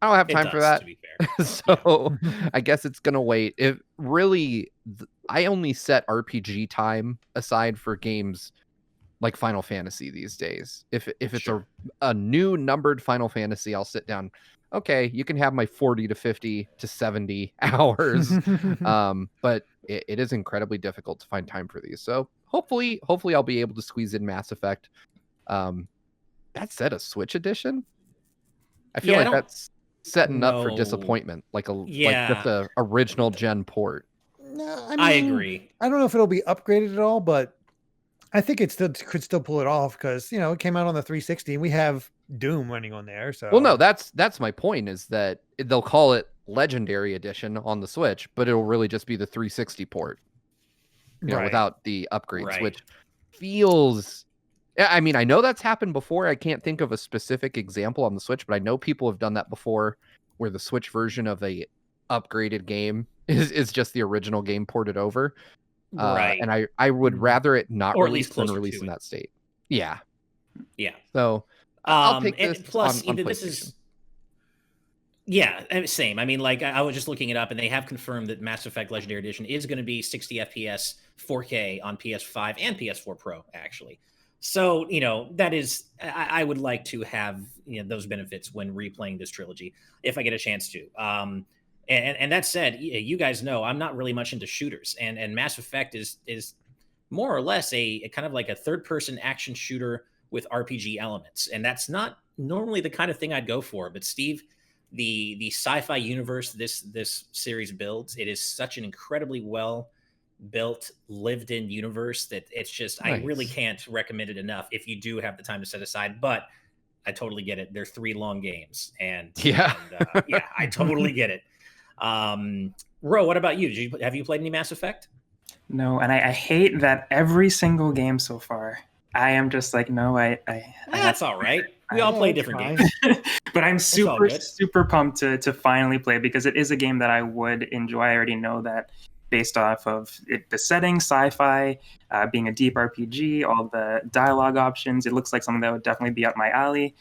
I don't have time for that. To be fair. So I guess it's gonna wait. If really, I only set RPG time aside for games like Final Fantasy these days. If it's a new numbered Final Fantasy, I'll sit down. Okay, you can have my 40 to 50 to 70 hours. But it is incredibly difficult to find time for these. So hopefully I'll be able to squeeze in Mass Effect. That said, a Switch edition? I feel like that's setting up for disappointment, like just a original gen port. No, I agree. I don't know if it'll be upgraded at all, but I think it could still pull it off, because it came out on the 360 and we have Doom running on there. So well, no, that's my point, is that they'll call it Legendary Edition on the Switch, but it'll really just be the 360 port, without the upgrades, which feels. I mean, I know that's happened before. I can't think of a specific example on the Switch, but I know people have done that before, where the Switch version of a upgraded game is just the original game ported over. And I would rather it not release than release in that state. Yeah. So I'll take this. Plus, on this is. Yeah, same. I mean, like, I was just looking it up, and they have confirmed that Mass Effect Legendary Edition is going to be 60 FPS 4K on PS5 and PS4 Pro, actually. So, that is, I would like to have those benefits when replaying this trilogy, if I get a chance to. And that said, you guys know I'm not really much into shooters, and Mass Effect is more or less a kind of like a third-person action shooter with RPG elements, and that's not normally the kind of thing I'd go for. But Steve, the sci-fi universe this series builds, it is such an incredibly well built, lived-in universe that it's just nice. I really can't recommend it enough if you do have the time to set aside. But I totally get it. They're 3 long games, and Yeah. yeah, I totally get it. Ro, what about you? Have you played any Mass Effect? No, and I hate that every single game so far. I am just like, no, That's all right. We all play different games. But I'm super pumped to finally play, because it is a game that I would enjoy. I already know that based off of the setting, sci-fi, being a deep RPG, all the dialogue options, it looks like something that would definitely be up my alley.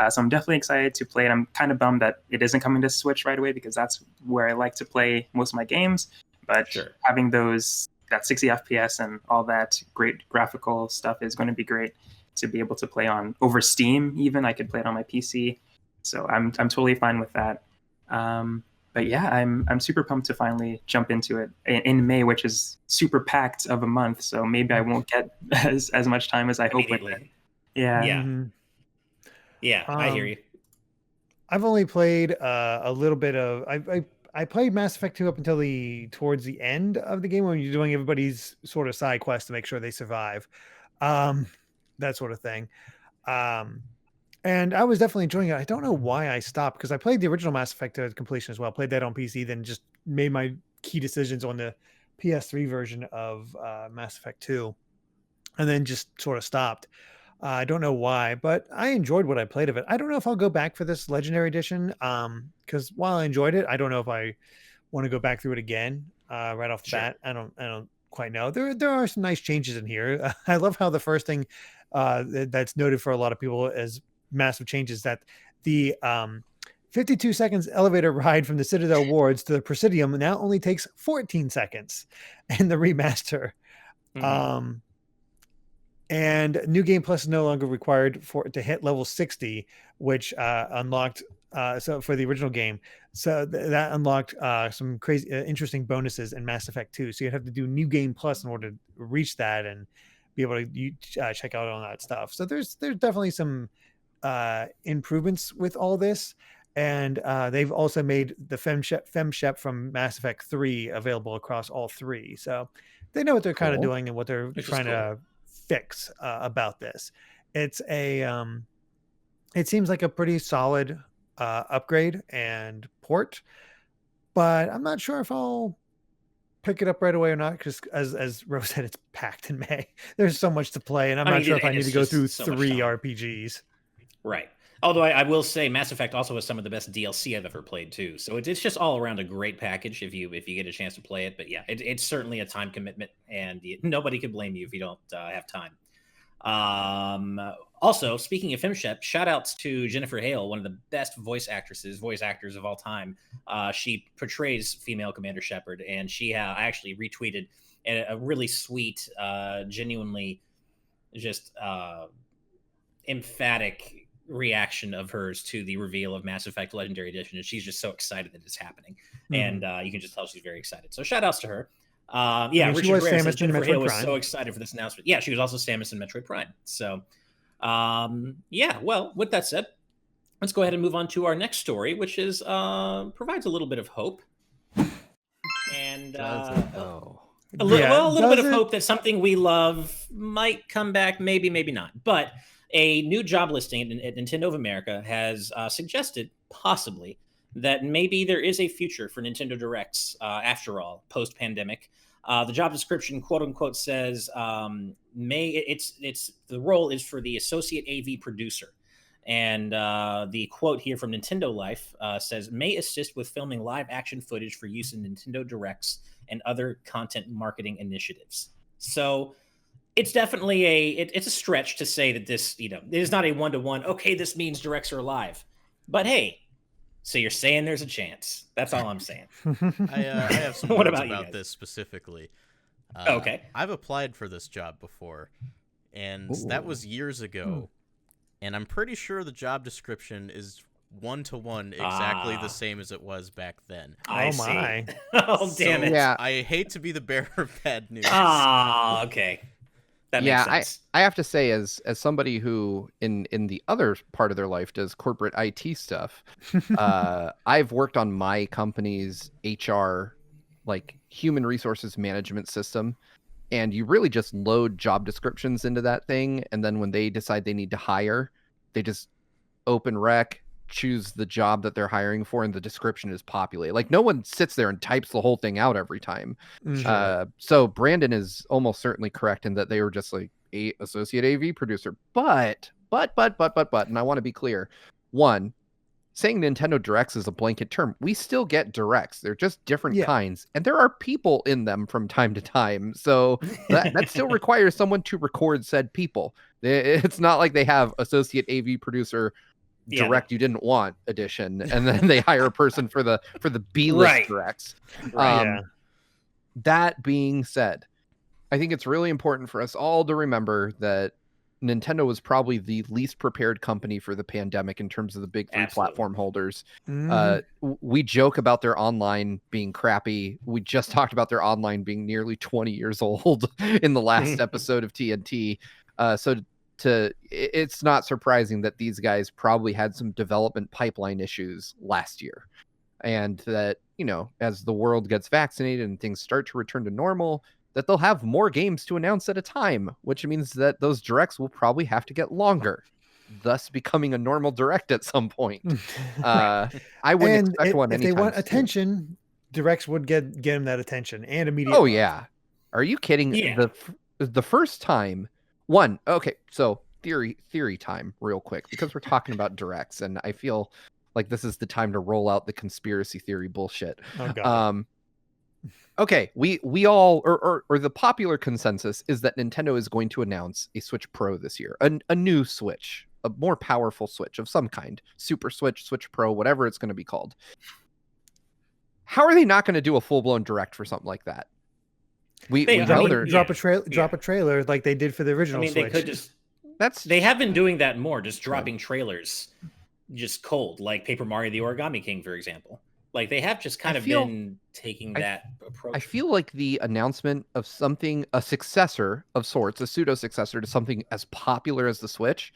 So I'm definitely excited to play it. I'm kind of bummed that it isn't coming to Switch right away, because that's where I like to play most of my games. But having that 60 FPS and all that great graphical stuff is going to be great to be able to play on over Steam. Even I could play it on my PC, so I'm totally fine with that. But yeah, I'm super pumped to finally jump into it in May, which is super packed of a month. So maybe I won't get as much time as I hope with it. Yeah. Yeah. Yeah, I hear you. I've only played a little bit of. I played Mass Effect 2 up until towards the end of the game, when you're doing everybody's sort of side quest to make sure they survive, that sort of thing. And I was definitely enjoying it. I don't know why I stopped, because I played the original Mass Effect to completion as well. Played that on PC, then just made my key decisions on the PS3 version of Mass Effect 2, and then just sort of stopped. I don't know why, but I enjoyed what I played of it. I don't know if I'll go back for this Legendary Edition, because while I enjoyed it, I don't know if I want to go back through it again right off the bat. I don't quite know. There are some nice changes in here. I love how the first thing that's noted for a lot of people as massive changes, that the 52 seconds elevator ride from the Citadel Wards to the Presidium now only takes 14 seconds in the remaster. And New Game Plus is no longer required to hit level 60, which unlocked so for the original game. So that unlocked some crazy, interesting bonuses in Mass Effect 2. So you'd have to do New Game Plus in order to reach that and be able to check out all that stuff. So there's definitely some improvements with all this. And they've also made the FemShep from Mass Effect 3 available across all 3. So they know what they're kind of doing and what they're trying to fix about this. It's it seems like a pretty solid upgrade and port, but I'm not sure if I'll pick it up right away or not, because as Rose said, it's packed in May. There's so much to play, and I'm not sure if I need to go through 3 RPGs. Right. Although I will say Mass Effect also has some of the best DLC I've ever played too. So it's just all around a great package if you get a chance to play it. But yeah, it's certainly a time commitment, and nobody can blame you if you don't have time. Also, speaking of FemShep, shout outs to Jennifer Hale, one of the best voice actors of all time. She portrays female Commander Shepard, and she actually retweeted a really sweet, genuinely just emphatic reaction of hers to the reveal of Mass Effect Legendary Edition, and she's just so excited that it's happening. And you can just tell she's very excited. So shout outs to her. Richard Rare says Jennifer Hale was so excited for this announcement. Yeah, she was also Samus in Metroid Prime. So yeah, well, with that said, let's go ahead and move on to our next story, which is provides a little bit of hope. And a little bit of hope that something we love might come back, maybe not. But a new job listing at Nintendo of America has suggested possibly that maybe there is a future for Nintendo Directs after all, post-pandemic. The job description, quote unquote, says it's the role is for the associate AV producer. And the quote here from Nintendo Life says, may assist with filming live action footage for use in Nintendo Directs and other content marketing initiatives. So it's definitely it's a stretch to say that this, it is not a one-to-one, okay, this means Directs are live. But hey, so you're saying there's a chance. That's all I'm saying. I have some words about this specifically. Okay. I've applied for this job before, and that was years ago. And I'm pretty sure the job description is one-to-one exactly the same as it was back then. I see. Oh, damn it. Yeah. I hate to be the bearer of bad news. Okay. That makes sense. I have to say, as somebody who in the other part of their life does corporate IT stuff, I've worked on my company's HR, like human resources management system, and you really just load job descriptions into that thing, and then when they decide they need to hire, they just open rec, choose the job that they're hiring for, and the description is populated. Like no one sits there and types the whole thing out every time. So Brandon is almost certainly correct in that they were just like a associate AV producer. But, and I want to be clear. One, saying Nintendo Directs is a blanket term. We still get Directs. They're just different kinds. And there are people in them from time to time. So that still requires someone to record said people. It's not like they have associate AV producer Direct you didn't want edition, and then they hire a person for the B-list Directs. That being said, I think it's really important for us all to remember that Nintendo was probably the least prepared company for the pandemic in terms of the big three platform holders. We joke about their online being crappy. We just talked about their online being nearly 20 years old in the last episode of TNT. It's not surprising that these guys probably had some development pipeline issues last year. And that, as the world gets vaccinated and things start to return to normal, that they'll have more games to announce at a time, which means that those Directs will probably have to get longer, thus becoming a normal Direct at some point. I wouldn't expect one anytime if they want soon. attention, Directs would get them that attention and immediate. Oh, yeah. Are you kidding? Yeah. The first time... Okay, so theory time real quick, because we're talking about Directs, and I feel like this is the time to roll out the conspiracy theory bullshit. Oh, God. Okay, we all, or the popular consensus is that Nintendo is going to announce a Switch Pro this year, a new Switch, a more powerful Switch of some kind, Super Switch, Switch Pro, whatever it's going to be called. How are they not going to do a full-blown Direct for something like that? Drop a trailer like they did for the original Switch. They could just. They have been doing that more, just dropping trailers, just cold, like Paper Mario: The Origami King, for example. Like they have just kind of been taking that approach. I feel like the announcement of something, a successor of sorts, a pseudo successor to something as popular as the Switch,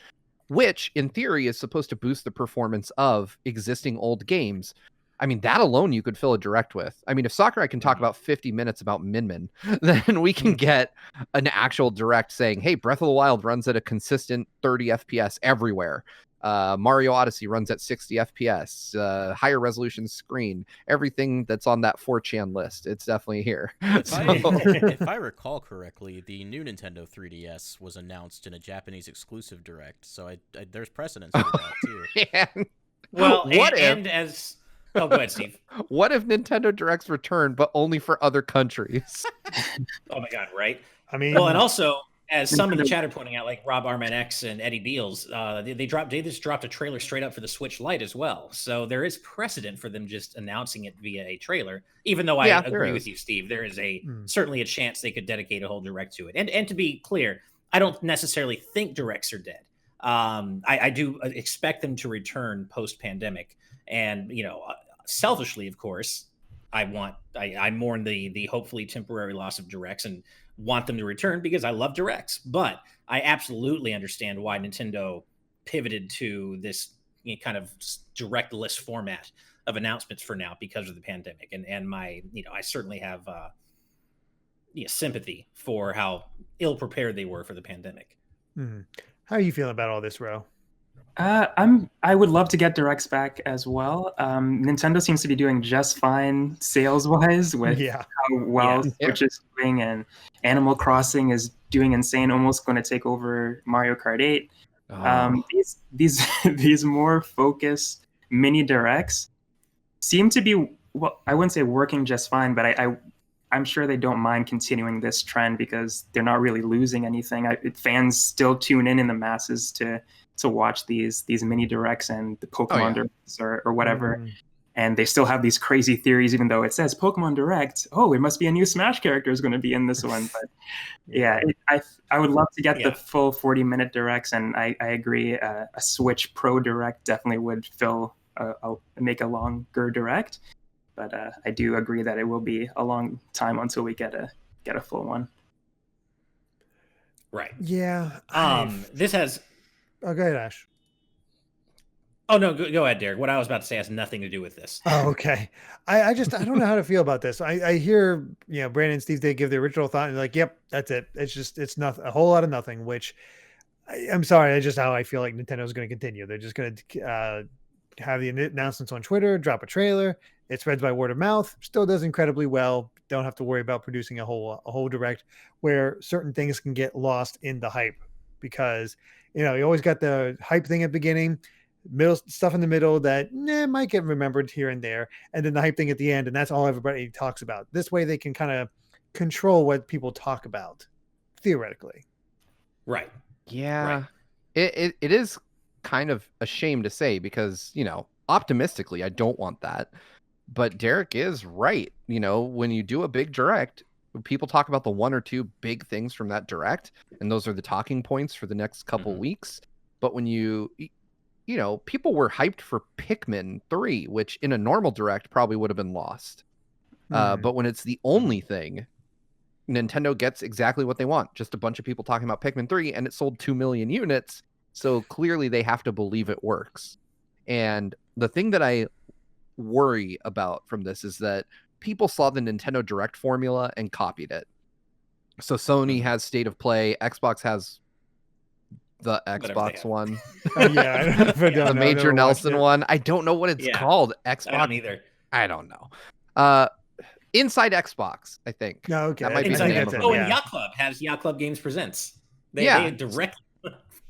which in theory is supposed to boost the performance of existing old games. I mean, that alone you could fill a Direct with. I mean, if Sakurai can talk about 50 minutes about Min Min, then we can get an actual Direct saying, hey, Breath of the Wild runs at a consistent 30 FPS everywhere. Mario Odyssey runs at 60 FPS, higher resolution screen, everything that's on that 4chan list. It's definitely here. If I recall correctly, the new Nintendo 3DS was announced in a Japanese exclusive Direct. So there's precedence for that too. Man. Well, oh, go ahead, Steve. What if Nintendo Directs return, but only for other countries? Oh my God, right? I mean, well, and also, as some in the chat are pointing out, like Rob Arman X and Eddie Beals, they just dropped a trailer straight up for the Switch Lite as well. So there is precedent for them just announcing it via a trailer. Even though I agree with you, Steve, there is certainly a chance they could dedicate a whole Direct to it. And to be clear, I don't necessarily think Directs are dead. I do expect them to return post-pandemic. And, selfishly, of course, I mourn the hopefully temporary loss of Directs and want them to return because I love Directs. But I absolutely understand why Nintendo pivoted to this kind of direct list format of announcements for now because of the pandemic. And my, I certainly have sympathy for how ill prepared they were for the pandemic. Mm-hmm. How are you feeling about all this, Ro? I would love to get Directs back as well. Nintendo seems to be doing just fine sales-wise with how well Switch is doing, and Animal Crossing is doing insane, almost going to take over Mario Kart 8. These more focused mini Directs seem to be, well, I wouldn't say working just fine, but I'm sure they don't mind continuing this trend because they're not really losing anything. Fans still tune in the masses to watch these mini Directs and the Pokemon Directs or whatever. And they still have these crazy theories, even though it says Pokemon Direct. Oh, it must be a new Smash character is going to be in this one. But I would love to get the full 40-minute Directs. And I agree, a Switch Pro Direct definitely would make a longer Direct. But I do agree that it will be a long time until we get a full one. Right. Yeah. This has... Oh, go ahead, Ash. Oh, no, go ahead, Derek. What I was about to say has nothing to do with this. Oh, okay. I don't know how to feel about this. I hear, Brandon and Steve, they give the original thought and they're like, yep, that's it. It's nothing, a whole lot of nothing, which I'm sorry, that's just how I feel like Nintendo's going to continue. They're just going to have the announcements on Twitter, drop a trailer. It spreads by word of mouth. Still does incredibly well. Don't have to worry about producing a whole direct where certain things can get lost in the hype, because you always got the hype thing at the beginning, middle stuff in the middle that might get remembered here and there, and then the hype thing at the end, and that's all everybody talks about. This way, they can kind of control what people talk about, theoretically. Right. Yeah. Right. It is kind of a shame to say, because, optimistically, I don't want that. But Derek is right. When you do a big direct, people talk about the one or two big things from that direct, and those are the talking points for the next couple weeks. But when people were hyped for Pikmin 3, which in a normal direct probably would have been lost. But when it's the only thing, Nintendo gets exactly what they want. Just a bunch of people talking about Pikmin 3, and it sold 2 million units. So clearly they have to believe it works. And the thing that I worry about from this is that people saw the Nintendo Direct formula and copied it. So Sony has State of Play, Xbox has the Xbox one. The Major Nelson one. I don't know what it's called. Xbox. I don't either. I don't know. Inside Xbox, I think. No, okay. That might be the name of it. And Yacht Club has Yacht Club Games Presents. They directly.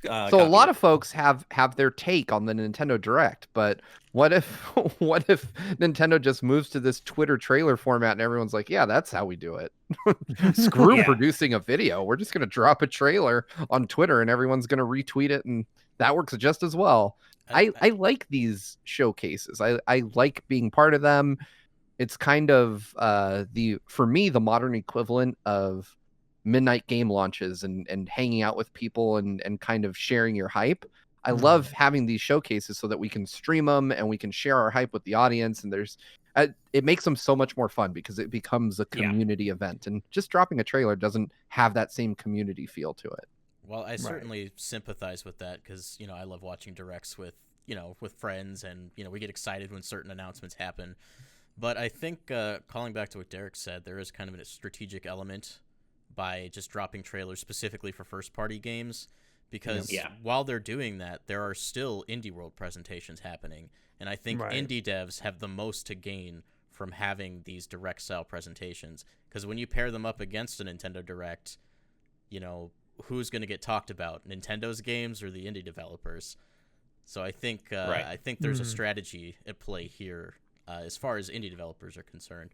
So a lot of folks have their take on the Nintendo Direct, but what if Nintendo just moves to this Twitter trailer format and everyone's like, yeah, that's how we do it. Screw producing a video. We're just going to drop a trailer on Twitter and everyone's going to retweet it, and that works just as well. I like these showcases. I like being part of them. It's kind of for me, the modern equivalent of midnight game launches and hanging out with people and kind of sharing your hype. I love having these showcases so that we can stream them and we can share our hype with the audience. And it makes them so much more fun because it becomes a community event. And just dropping a trailer doesn't have that same community feel to it. Well, I certainly sympathize with that because, I love watching directs with friends, and, we get excited when certain announcements happen. But I think, calling back to what Derek said, there is kind of a strategic element by just dropping trailers specifically for first-party games, because while they're doing that, there are still Indie World presentations happening, and I think indie devs have the most to gain from having these direct-style presentations, because when you pair them up against a Nintendo Direct, who's going to get talked about, Nintendo's games or the indie developers? So I think there's a strategy at play here as far as indie developers are concerned.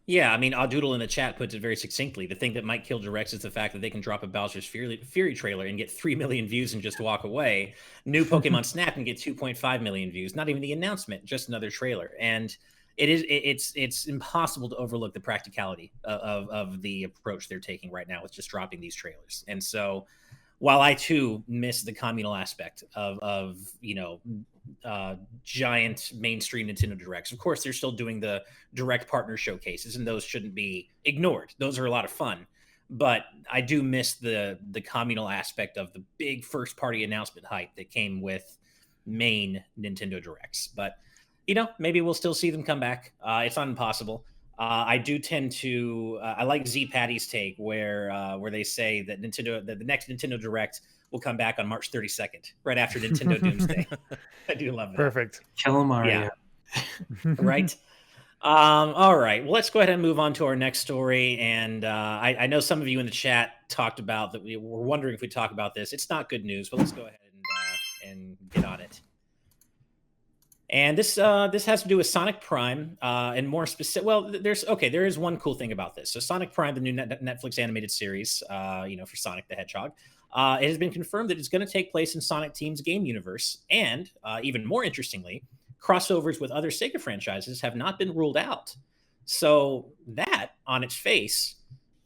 Yeah, I mean, Audoodle in the chat puts it very succinctly. The thing that might kill directs is the fact that they can drop a Bowser's Fury trailer and get 3 million views and just walk away. New Pokemon Snap and get 2.5 million views. Not even the announcement, just another trailer. And it's impossible to overlook the practicality of the approach they're taking right now with just dropping these trailers. And so, while I too miss the communal aspect of giant mainstream Nintendo Directs, of course they're still doing the direct partner showcases, and those shouldn't be ignored. Those are a lot of fun, but I do miss the communal aspect of the big first party announcement hype that came with main Nintendo Directs. But maybe we'll still see them come back. It's not impossible. I do tend to I like Z Patty's take where they say that the next Nintendo Direct will come back on March 32nd, right after Nintendo Doomsday. I do love that. Perfect. Kill Mario. Yeah. Right. All right. Well, let's go ahead and move on to our next story. And I know some of you in the chat talked about that. We were wondering if we talk about this. It's not good news, but let's go ahead and get on it. And this has to do with Sonic Prime, and more specific. Well, there is one cool thing about this. So Sonic Prime, the new Netflix animated series, for Sonic the Hedgehog, it has been confirmed that it's going to take place in Sonic Team's game universe, and even more interestingly, crossovers with other Sega franchises have not been ruled out. So that, on its face,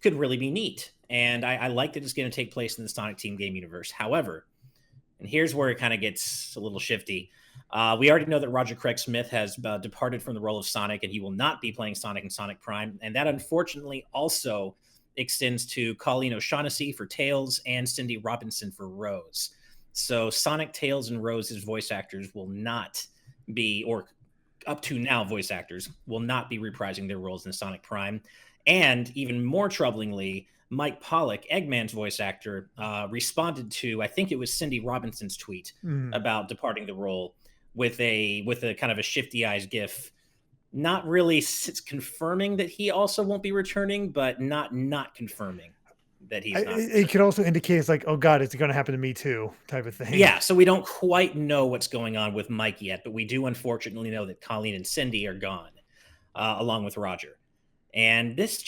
could really be neat. And I like that it's going to take place in the Sonic Team game universe. However, and here's where it kind of gets a little shifty. We already know that Roger Craig Smith has departed from the role of Sonic, and he will not be playing Sonic in Sonic Prime. And that, unfortunately, also extends to Colleen O'Shaughnessey for Tails and Cindy Robinson for Rose. So Sonic, Tails, and Rose's voice actors will not be, or up to now voice actors, will not be reprising their roles in Sonic Prime. And even more troublingly, Mike Pollock, Eggman's voice actor, responded to, I think it was Cindy Robinson's tweet about departing the role with a kind of a shifty eyes gif, not really confirming that he also won't be returning, but not confirming that he's not. It could also indicate it's like, oh God, it's going to happen to me too, type of thing. Yeah, so we don't quite know what's going on with Mike yet, but we do unfortunately know that Colleen and Cindy are gone, along with Roger. And this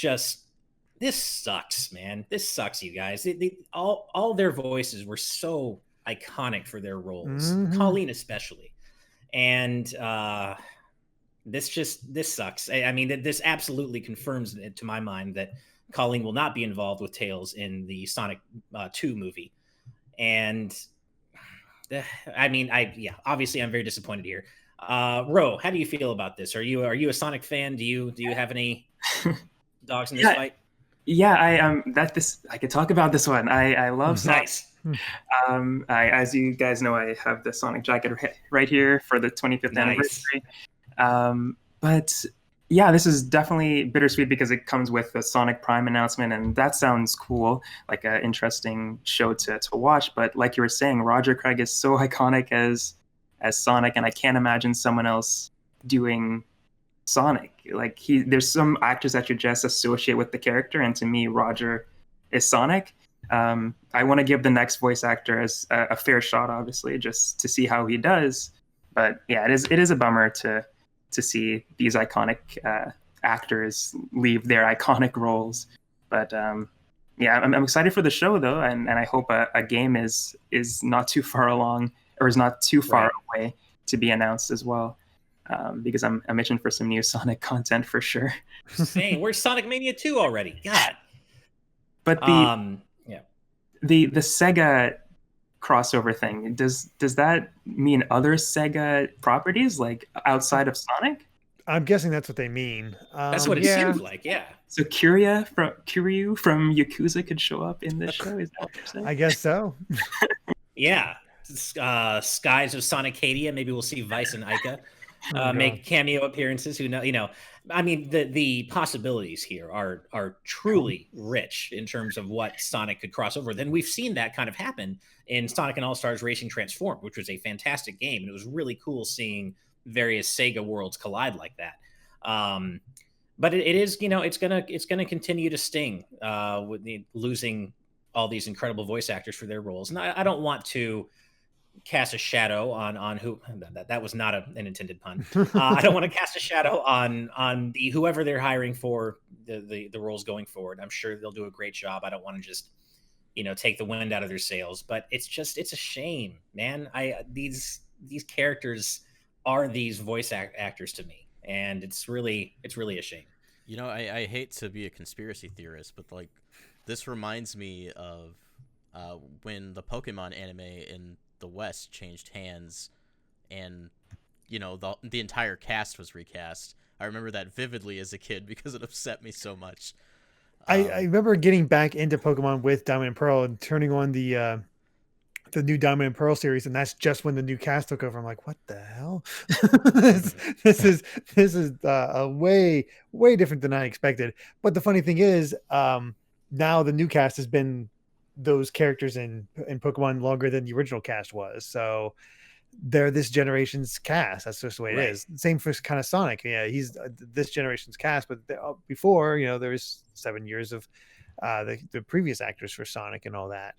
sucks, man. This sucks, you guys. All their voices were so iconic for their roles, Colleen especially. And this sucks. I mean, this absolutely confirms it to my mind that Colleen will not be involved with Tails in the Sonic 2 movie. And I mean, obviously I'm very disappointed here. Ro, how do you feel about this? Are you a Sonic fan? Do you have any dogs in this fight? Yeah, I could talk about this one. I love Sonic. Nice. As you guys know, I have the Sonic jacket right here for the 25th anniversary. But yeah, this is definitely bittersweet because it comes with the Sonic Prime announcement, and that sounds cool, like an interesting show to watch. But like you were saying, Roger Craig is so iconic as Sonic, and I can't imagine someone else doing Sonic. Like there's some actors that you just associate with the character, and to me, Roger is Sonic. I want to give the next voice actor as a fair shot, obviously, just to see how he does. But yeah, it is a bummer to see these iconic actors leave their iconic roles. But yeah, I'm excited for the show though, and I hope a game is not too far along or is not too far away to be announced as well. Because I'm itching for some new Sonic content for sure. Same. Where's Sonic Mania 2 already? God. But the Sega crossover thing, does that mean other Sega properties like outside of Sonic? I'm guessing that's what they mean. That's what it seems like, yeah. So Kiryu from Yakuza could show up in this show. Is that what you're saying? I guess so. Yeah. Skies of Sonicadia. Maybe we'll see Vice and Ica make cameo appearances. Who know? You know, I mean, the possibilities here are truly rich in terms of what Sonic could cross over. Then we've seen that kind of happen in Sonic and All-Stars Racing Transformed, which was a fantastic game, and it was really cool seeing various Sega worlds collide like that. But it is, you know, it's gonna continue to sting with losing all these incredible voice actors for their roles, and I don't want to cast a shadow on who that was not an intended pun. I don't want to cast a shadow on the whoever they're hiring for the roles going forward. I'm sure they'll do a great job. I don't want to just, you know, take the wind out of their sails, but it's a shame, man. These characters are these voice actors to me, and it's really a shame. You know, I hate to be a conspiracy theorist, but like this reminds me of when the Pokemon anime in the West changed hands, and you know the entire cast was recast. I remember that vividly as a kid because it upset me so much. I remember getting back into Pokemon with Diamond and Pearl and turning on the new Diamond and Pearl series, and that's just when the new cast took over. I'm like, what the hell? this is a way different than I expected. But the funny thing is, now the new cast has been those characters in Pokemon longer than the original cast was. So they're this generation's cast. That's just the way it is. Same for kind of Sonic. Yeah, he's this generation's cast, but before, you know, there was 7 years of the previous actors for Sonic and all that.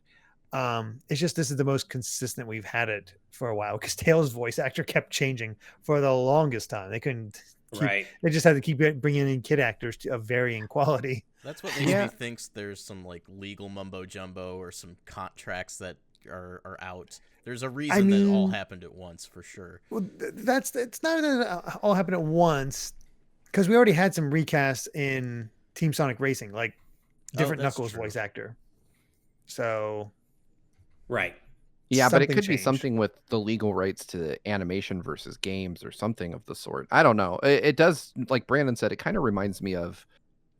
It's just this is the most consistent we've had it for a while, because Tails' voice actor kept changing for the longest time. They couldn't they just had to keep bringing in kid actors of varying quality. That's what makes me think there's some like legal mumbo jumbo or some contracts that are out. There's a reason that all happened at once for sure. Well, it's not that it all happened at once, because we already had some recasts in Team Sonic Racing, like different Knuckles voice actor. So yeah, but it could be something with the legal rights to the animation versus games or something of the sort. I don't know. It does, like Brandon said, it kind of reminds me of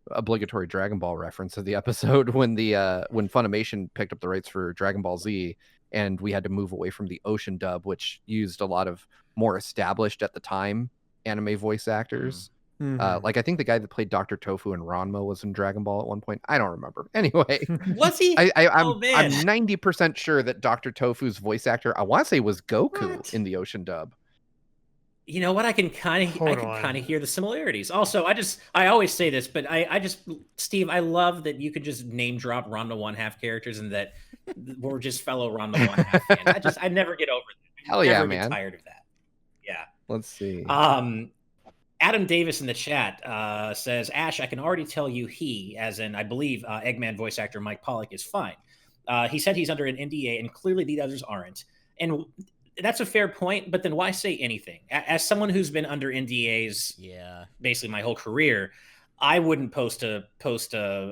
obligatory Dragon Ball reference of the episode when when Funimation picked up the rights for Dragon Ball Z, and we had to move away from the Ocean dub, which used a lot of more established at the time anime voice actors. Like I think the guy that played Dr. Tofu and Ranma was in Dragon Ball at one point. I don't remember. Anyway, Was he? I'm Oh, man. 90% sure that Dr. Tofu's voice actor, I want to say, was Goku What? in the Ocean dub. You know what? I can kind of hear the similarities. Also, I always say this, but I just, Steve, I love that you could just name drop Ranma 1/2 characters and that we're just fellow Ranma 1/2 fans. I never get over that. Hell yeah, never man. Get tired of that. Yeah. Let's see. Adam Davis in the chat says, Ash, I can already tell you he, as in I believe Eggman voice actor Mike Pollock, is fine. He said he's under an NDA, and clearly the others aren't. And that's a fair point, but then why say anything? As someone who's been under NDAs, basically my whole career, I wouldn't post a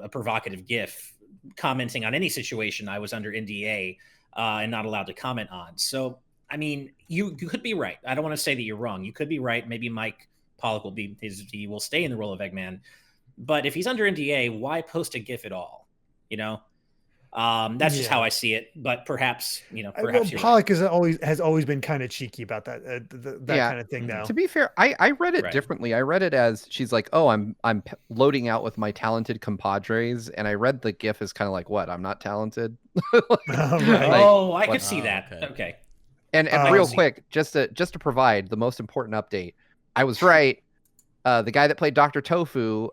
provocative GIF commenting on any situation I was under NDA and not allowed to comment on. So, I mean, you could be right. I don't want to say that you're wrong. You could be right. Maybe Mike Pollock he will stay in the role of Eggman, but if he's under NDA, why post a GIF at all? You know. That's just how I see it, but perhaps Pollock has always been kind of cheeky about that kind of thing. Now, to be fair, I read it differently. I read it as she's like, "Oh, I'm loading out with my talented compadres," and I read the GIF as kind of like, "What? I'm not talented." I could see that. Okay. And real quick, just to provide the most important update, I was right. The guy that played Dr. Tofu,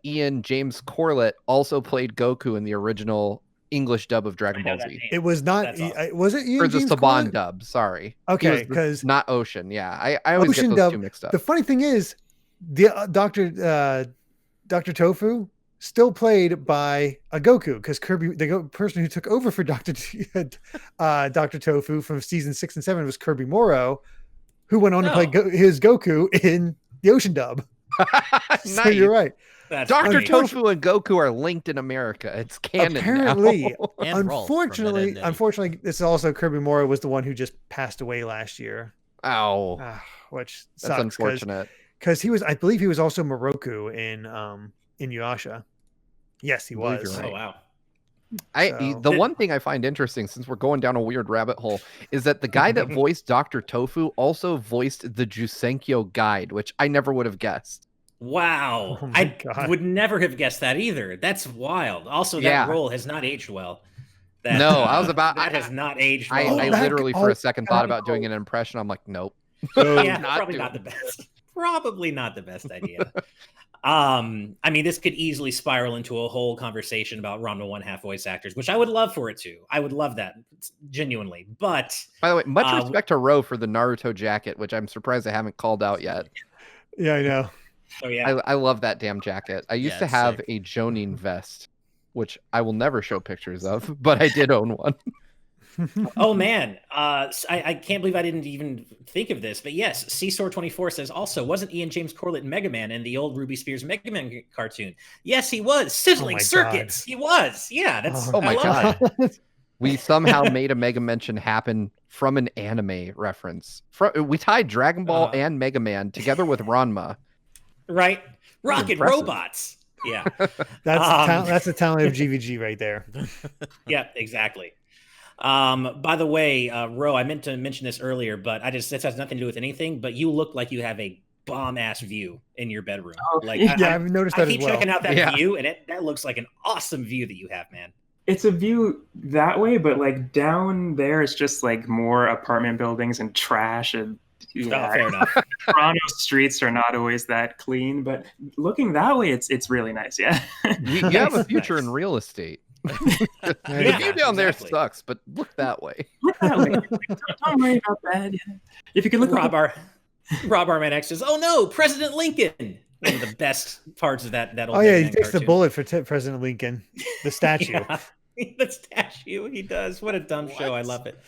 Ian James Corlett, also played Goku in the original English dub of Dragon Ball Z. It was not. Awesome. Was it Ian or the James Saban Corlett? dub? Sorry. Okay, because not Ocean. Yeah, I always Ocean get those dub, two mixed up. The funny thing is, the Dr. Tofu still played by a Goku, because Kirby, the person who took over for Dr. Tofu from season 6 and 7 was Kirby Morrow, who went on to play his Goku in the Ocean dub. Nice. So you're right. Dr. Tofu and Goku are linked in America. It's canon apparently. now. Unfortunately, this is also Kirby Morrow was the one who just passed away last year. Oh, which sucks. That's unfortunate. Because I believe he was also Moroku in Inuyasha. Yes, he was. Oh wow. The one thing I find interesting, since we're going down a weird rabbit hole, is that the guy that voiced Dr. Tofu also voiced the Jusenkyo guide, which I never would have guessed. Wow. I would never have guessed that either. That's wild. Also, that role has not aged well. That has not aged well. I literally for a second thought about doing an impression. I'm like, nope. Probably not the best. Probably not the best idea. I mean, this could easily spiral into a whole conversation about Ranma 1/2 voice actors, which I would love for it to. I would love that, genuinely. But by the way, much respect to Ro for the Naruto jacket, which I'm surprised I haven't called out yet. Yeah, I know. Oh yeah, I love that damn jacket. I used to have a Jonin vest, which I will never show pictures of, but I did own one. Oh man, I can't believe I didn't even think of this, but yes, Seesaw24 says also, wasn't Ian James Corlett Mega Man in the old Ruby Spears Mega Man cartoon? Yes, he was. Sizzling Circuits. God. He was. Yeah, that's. Oh my god. We somehow made a Mega Mention happen from an anime reference. We tied Dragon Ball and Mega Man together with Ranma. Right, rocket robots. Yeah, that's the talent of GVG right there. Yeah, exactly. By the way, Ro, I meant to mention this earlier, but this has nothing to do with anything. But you look like you have a bomb ass view in your bedroom. Like, I've noticed that as well. I keep checking out that view, and that looks like an awesome view that you have, man. It's a view that way, but like down there, it's just like more apartment buildings and trash and. Yeah, fair enough. Toronto streets are not always that clean, but looking that way, it's really nice. Yeah, you have a future in real estate. The view down there sucks, but look that way. Look that way. Don't worry about that. If you can look, Rob Arman X says, "Oh no, President Lincoln." One of the best parts of that old. Oh yeah, he takes the bullet for President Lincoln, the statue. The statue. He does. What a dumb show. I love it.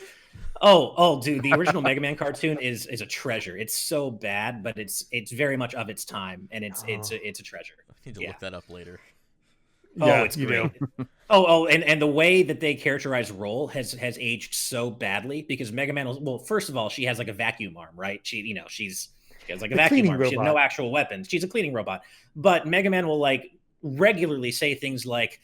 Oh, dude, the original Mega Man cartoon is a treasure. It's so bad, but it's very much of its time, and it's a treasure. I need to look that up later. Yeah, it's great. And the way that they characterize Roll has aged so badly, because Mega Man, well, first of all, she has like a vacuum arm, right? She has like a vacuum arm. She has no actual weapons. She's a cleaning robot. But Mega Man will like regularly say things like,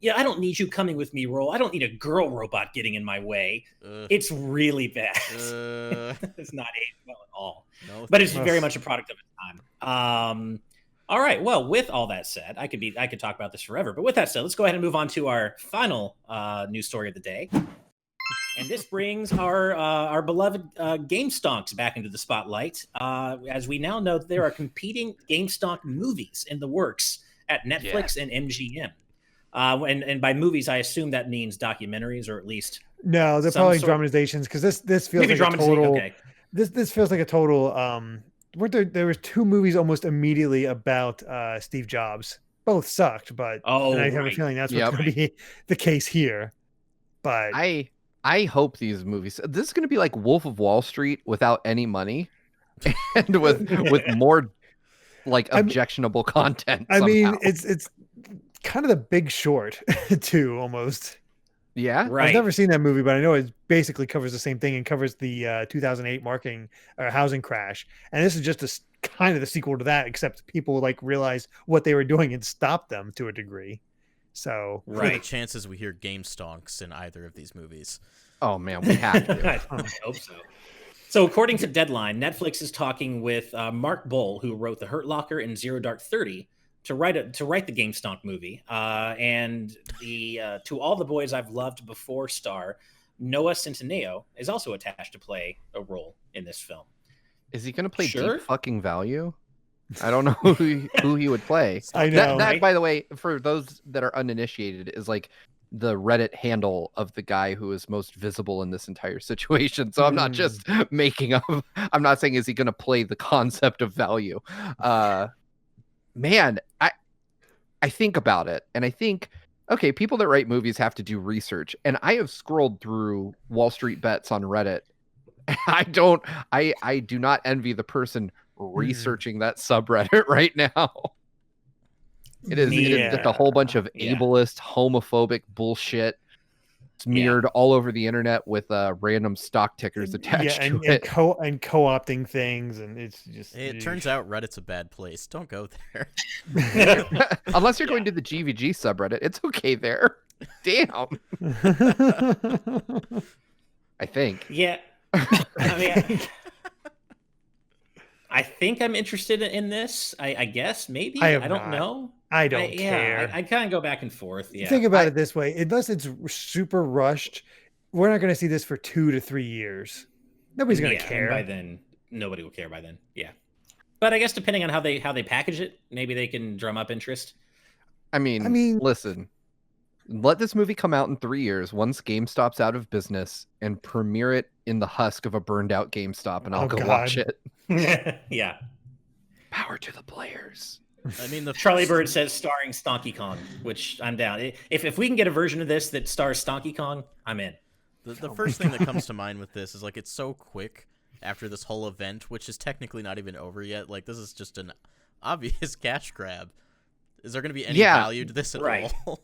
yeah, I don't need you coming with me, Roll. I don't need a girl robot getting in my way. It's really bad. It's not aged well at all. No, but it's very much a product of its time. All right. Well, with all that said, I could talk about this forever. But with that said, let's go ahead and move on to our final news story of the day. And this brings our beloved GameStonks back into the spotlight, as we now know that there are competing GameStonk movies in the works at Netflix and MGM. And by movies, I assume that means documentaries, or at least no, they're probably dramatizations, because this feels like a total. Okay. This feels like a total. Weren't there was 2 movies almost immediately about Steve Jobs. Both sucked, but and I have a feeling that's what's going to be the case here. But I hope these movies. This is going to be like Wolf of Wall Street without any money, and with more like objectionable content. I mean, it's kind of The Big Short too, almost. Yeah, right. I've never seen that movie, but I know it basically covers the same thing and covers the 2008 housing crash. And this is just kind of the sequel to that, except people like realize what they were doing and stop them to a degree. So, what are the chances we hear GameStonks in either of these movies? Oh man, we have to. I hope so. So, according to Deadline, Netflix is talking with Mark Bowl, who wrote The Hurt Locker and Zero Dark 30, to write the GameStonk movie, and the To All the Boys I've Loved Before star Noah Centineo is also attached to play a role in this film. Is he going to play Deep Fucking Value? I don't know who he would play. I know. That, by the way, for those that are uninitiated, is like the Reddit handle of the guy who is most visible in this entire situation. So I'm not just making up. I'm not saying is he going to play the concept of value. Man, I think about it, and I think, okay, people that write movies have to do research, and I have scrolled through Wall Street Bets on Reddit. I do not envy the person researching that subreddit right now. It is just a whole bunch of ableist, homophobic bullshit smeared all over the internet with random stock tickers attached to it. And co-opting things, and it's just... It turns out Reddit's a bad place. Don't go there. Unless you're going to the GVG subreddit, it's okay there. Damn. I think. Yeah. I mean, I think I'm interested in this. I guess, maybe. I don't know. I don't care. I kind of go back and forth. Yeah. Think about it this way. Unless it's super rushed, we're not going to see this for 2 to 3 years. Nobody's going to care. By then, nobody will care by then. Yeah. But I guess depending on how they package it, maybe they can drum up interest. I mean, listen. Let this movie come out in 3 years once GameStop's out of business and premiere it in the husk of a burned out GameStop, and I'll go watch it. Yeah. Power to the players. I mean, Charlie Bird says starring Stonky Kong, which I'm down. If we can get a version of this that stars Stonky Kong, I'm in. The first thing that comes to mind with this is like it's so quick after this whole event, which is technically not even over yet. Like this is just an obvious cash grab. Is there going to be any value to this at all?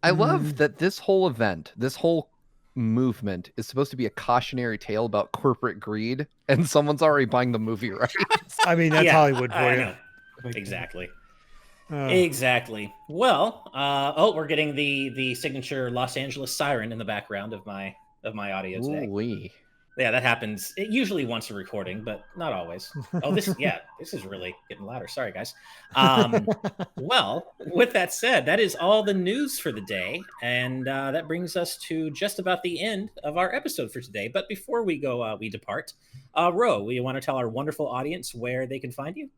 I love that this whole event, this whole movement is supposed to be a cautionary tale about corporate greed, and someone's already buying the movie rights. I mean, that's Hollywood for you. Exactly. Exactly. Well, we're getting the signature Los Angeles siren in the background of my audio today. Ooh-wee. Yeah, that happens usually once a recording, but not always. Oh, this is really getting louder. Sorry, guys. Well, with that said, that is all the news for the day, and that brings us to just about the end of our episode for today. But before we go, we depart. Ro, we want to tell our wonderful audience where they can find you?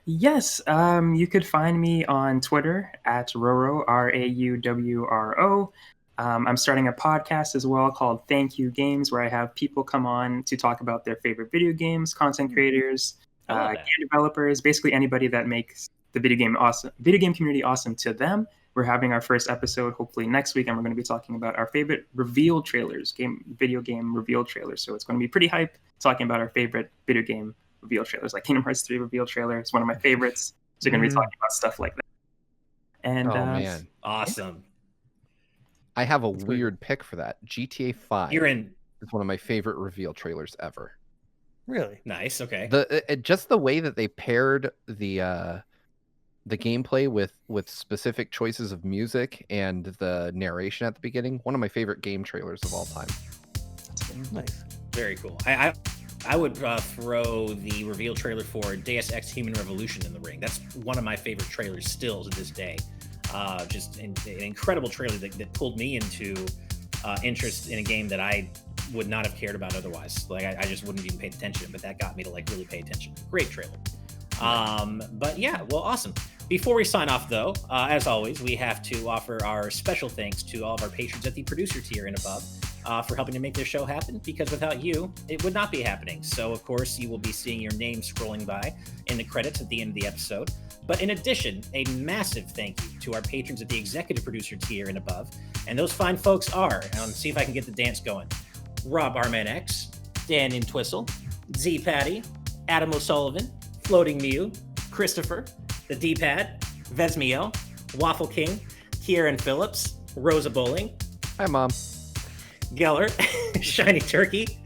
Yes, you could find me on Twitter at Rauwro, Raawro. I'm starting a podcast as well called Thank You Games, where I have people come on to talk about their favorite video games, content creators, game developers, basically anybody that makes the video game community awesome to them. We're having our first episode hopefully next week, and we're going to be talking about our favorite reveal trailers, video game reveal trailers. So it's going to be pretty hype talking about our favorite video game reveal trailers, like Kingdom Hearts 3 reveal trailer. It's one of my favorites. So you're going to be talking about stuff like that. And man, awesome. I have a weird pick for that. GTA 5. You're in. It's one of my favorite reveal trailers ever. Really nice. Okay. Just the way that they paired the gameplay with specific choices of music and the narration at the beginning. One of my favorite game trailers of all time. nice. Very cool. throw the reveal trailer for Deus Ex Human Revolution in the ring. That's one of my favorite trailers still to this day. Just an incredible trailer that pulled me into interest in a game that I would not have cared about otherwise. Like I just wouldn't have even paid attention, but that got me to like really pay attention. Great trailer. But yeah, well, awesome. Before we sign off, though, as always, we have to offer our special thanks to all of our patrons at the producer tier and above for helping to make this show happen, because without you, it would not be happening. So, of course, you will be seeing your name scrolling by in the credits at the end of the episode. But in addition, a massive thank you to our patrons at the executive producer tier and above. And those fine folks are, and let's see if I can get the dance going, Rob Arman X, Dan Intwistle, Z Patty, Adam O'Sullivan, Floating Mew, Christopher, The D-Pad, Vesmio, Waffle King, Kieran Phillips, Rosa Bowling. Hi, Mom. Geller, Shiny Turkey,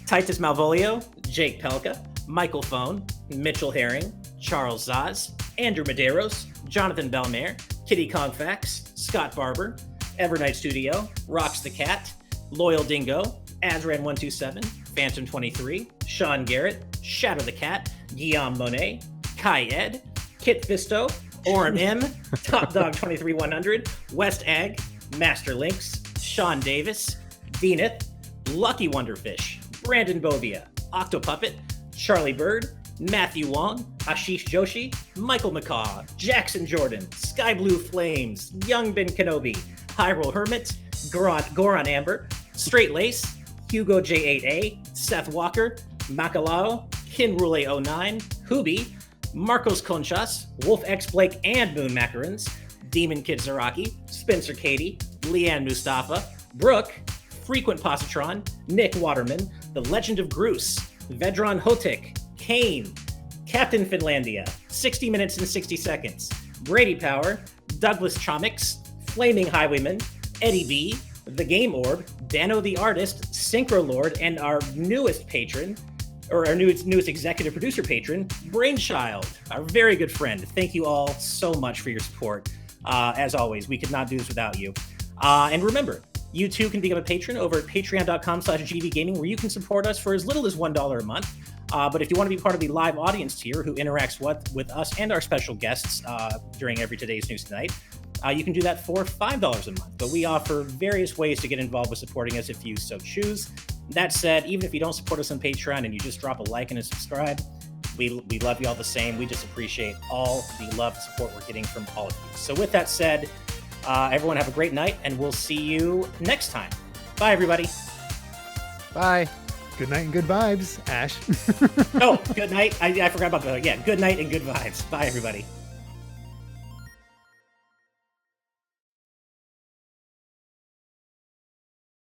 Titus Malvolio, Jake Pelka, Michael Phone, Mitchell Herring, Charles Zaz, Andrew Medeiros, Jonathan Belmare, Kitty Kongfax, Scott Barber, Evernight Studio, Rocks the Cat, Loyal Dingo, Azran127, Phantom 23, Sean Garrett, Shadow the Cat, Guillaume Monet, Kai Ed, Kit Fisto, Orem M, Top Dog 23100, West Ag, Master Links, Sean Davis, Veneth, Lucky Wonderfish, Brandon Bovia, Octopuppet, Charlie Bird, Matthew Wong, Ashish Joshi, Michael McCaw, Jackson Jordan, Sky Blue Flames, Young Ben Kenobi, Hyrule Hermit, Goron Amber, Straight Lace, Hugo J8A, Seth Walker, Makalao, Kinrule09, Hubi, Marcos Conchas, Wolf X Blake and Moon Macarons, Demon Kid Zaraki, Spencer Katie, Leanne Mustafa, Brooke, Frequent Positron, Nick Waterman, The Legend of Groose, Vedron Hotik, Kane, Captain Finlandia, 60 Minutes and 60 Seconds, Brady Power, Douglas Chomix, Flaming Highwayman, Eddie B, The Game Orb, Dano the Artist, Synchro Lord, and our newest patron, or our newest executive producer patron, Brainchild, our very good friend. Thank you all so much for your support. As always, we could not do this without you. And remember, you too can become a patron over at patreon.com/gvgaming, where you can support us for as little as $1 a month. But if you want to be part of the live audience tier who interacts with us and our special guests during every Today's News Tonight, you can do that for $5 a month. But we offer various ways to get involved with supporting us if you so choose. That said, even if you don't support us on Patreon and you just drop a like and a subscribe, we love you all the same. We just appreciate all the love and support we're getting from all of you. So with that said, everyone have a great night, and we'll see you next time. Bye, everybody. Bye. Good night and good vibes, Ash. Oh, good night. I forgot about the, good night and good vibes. Bye, everybody.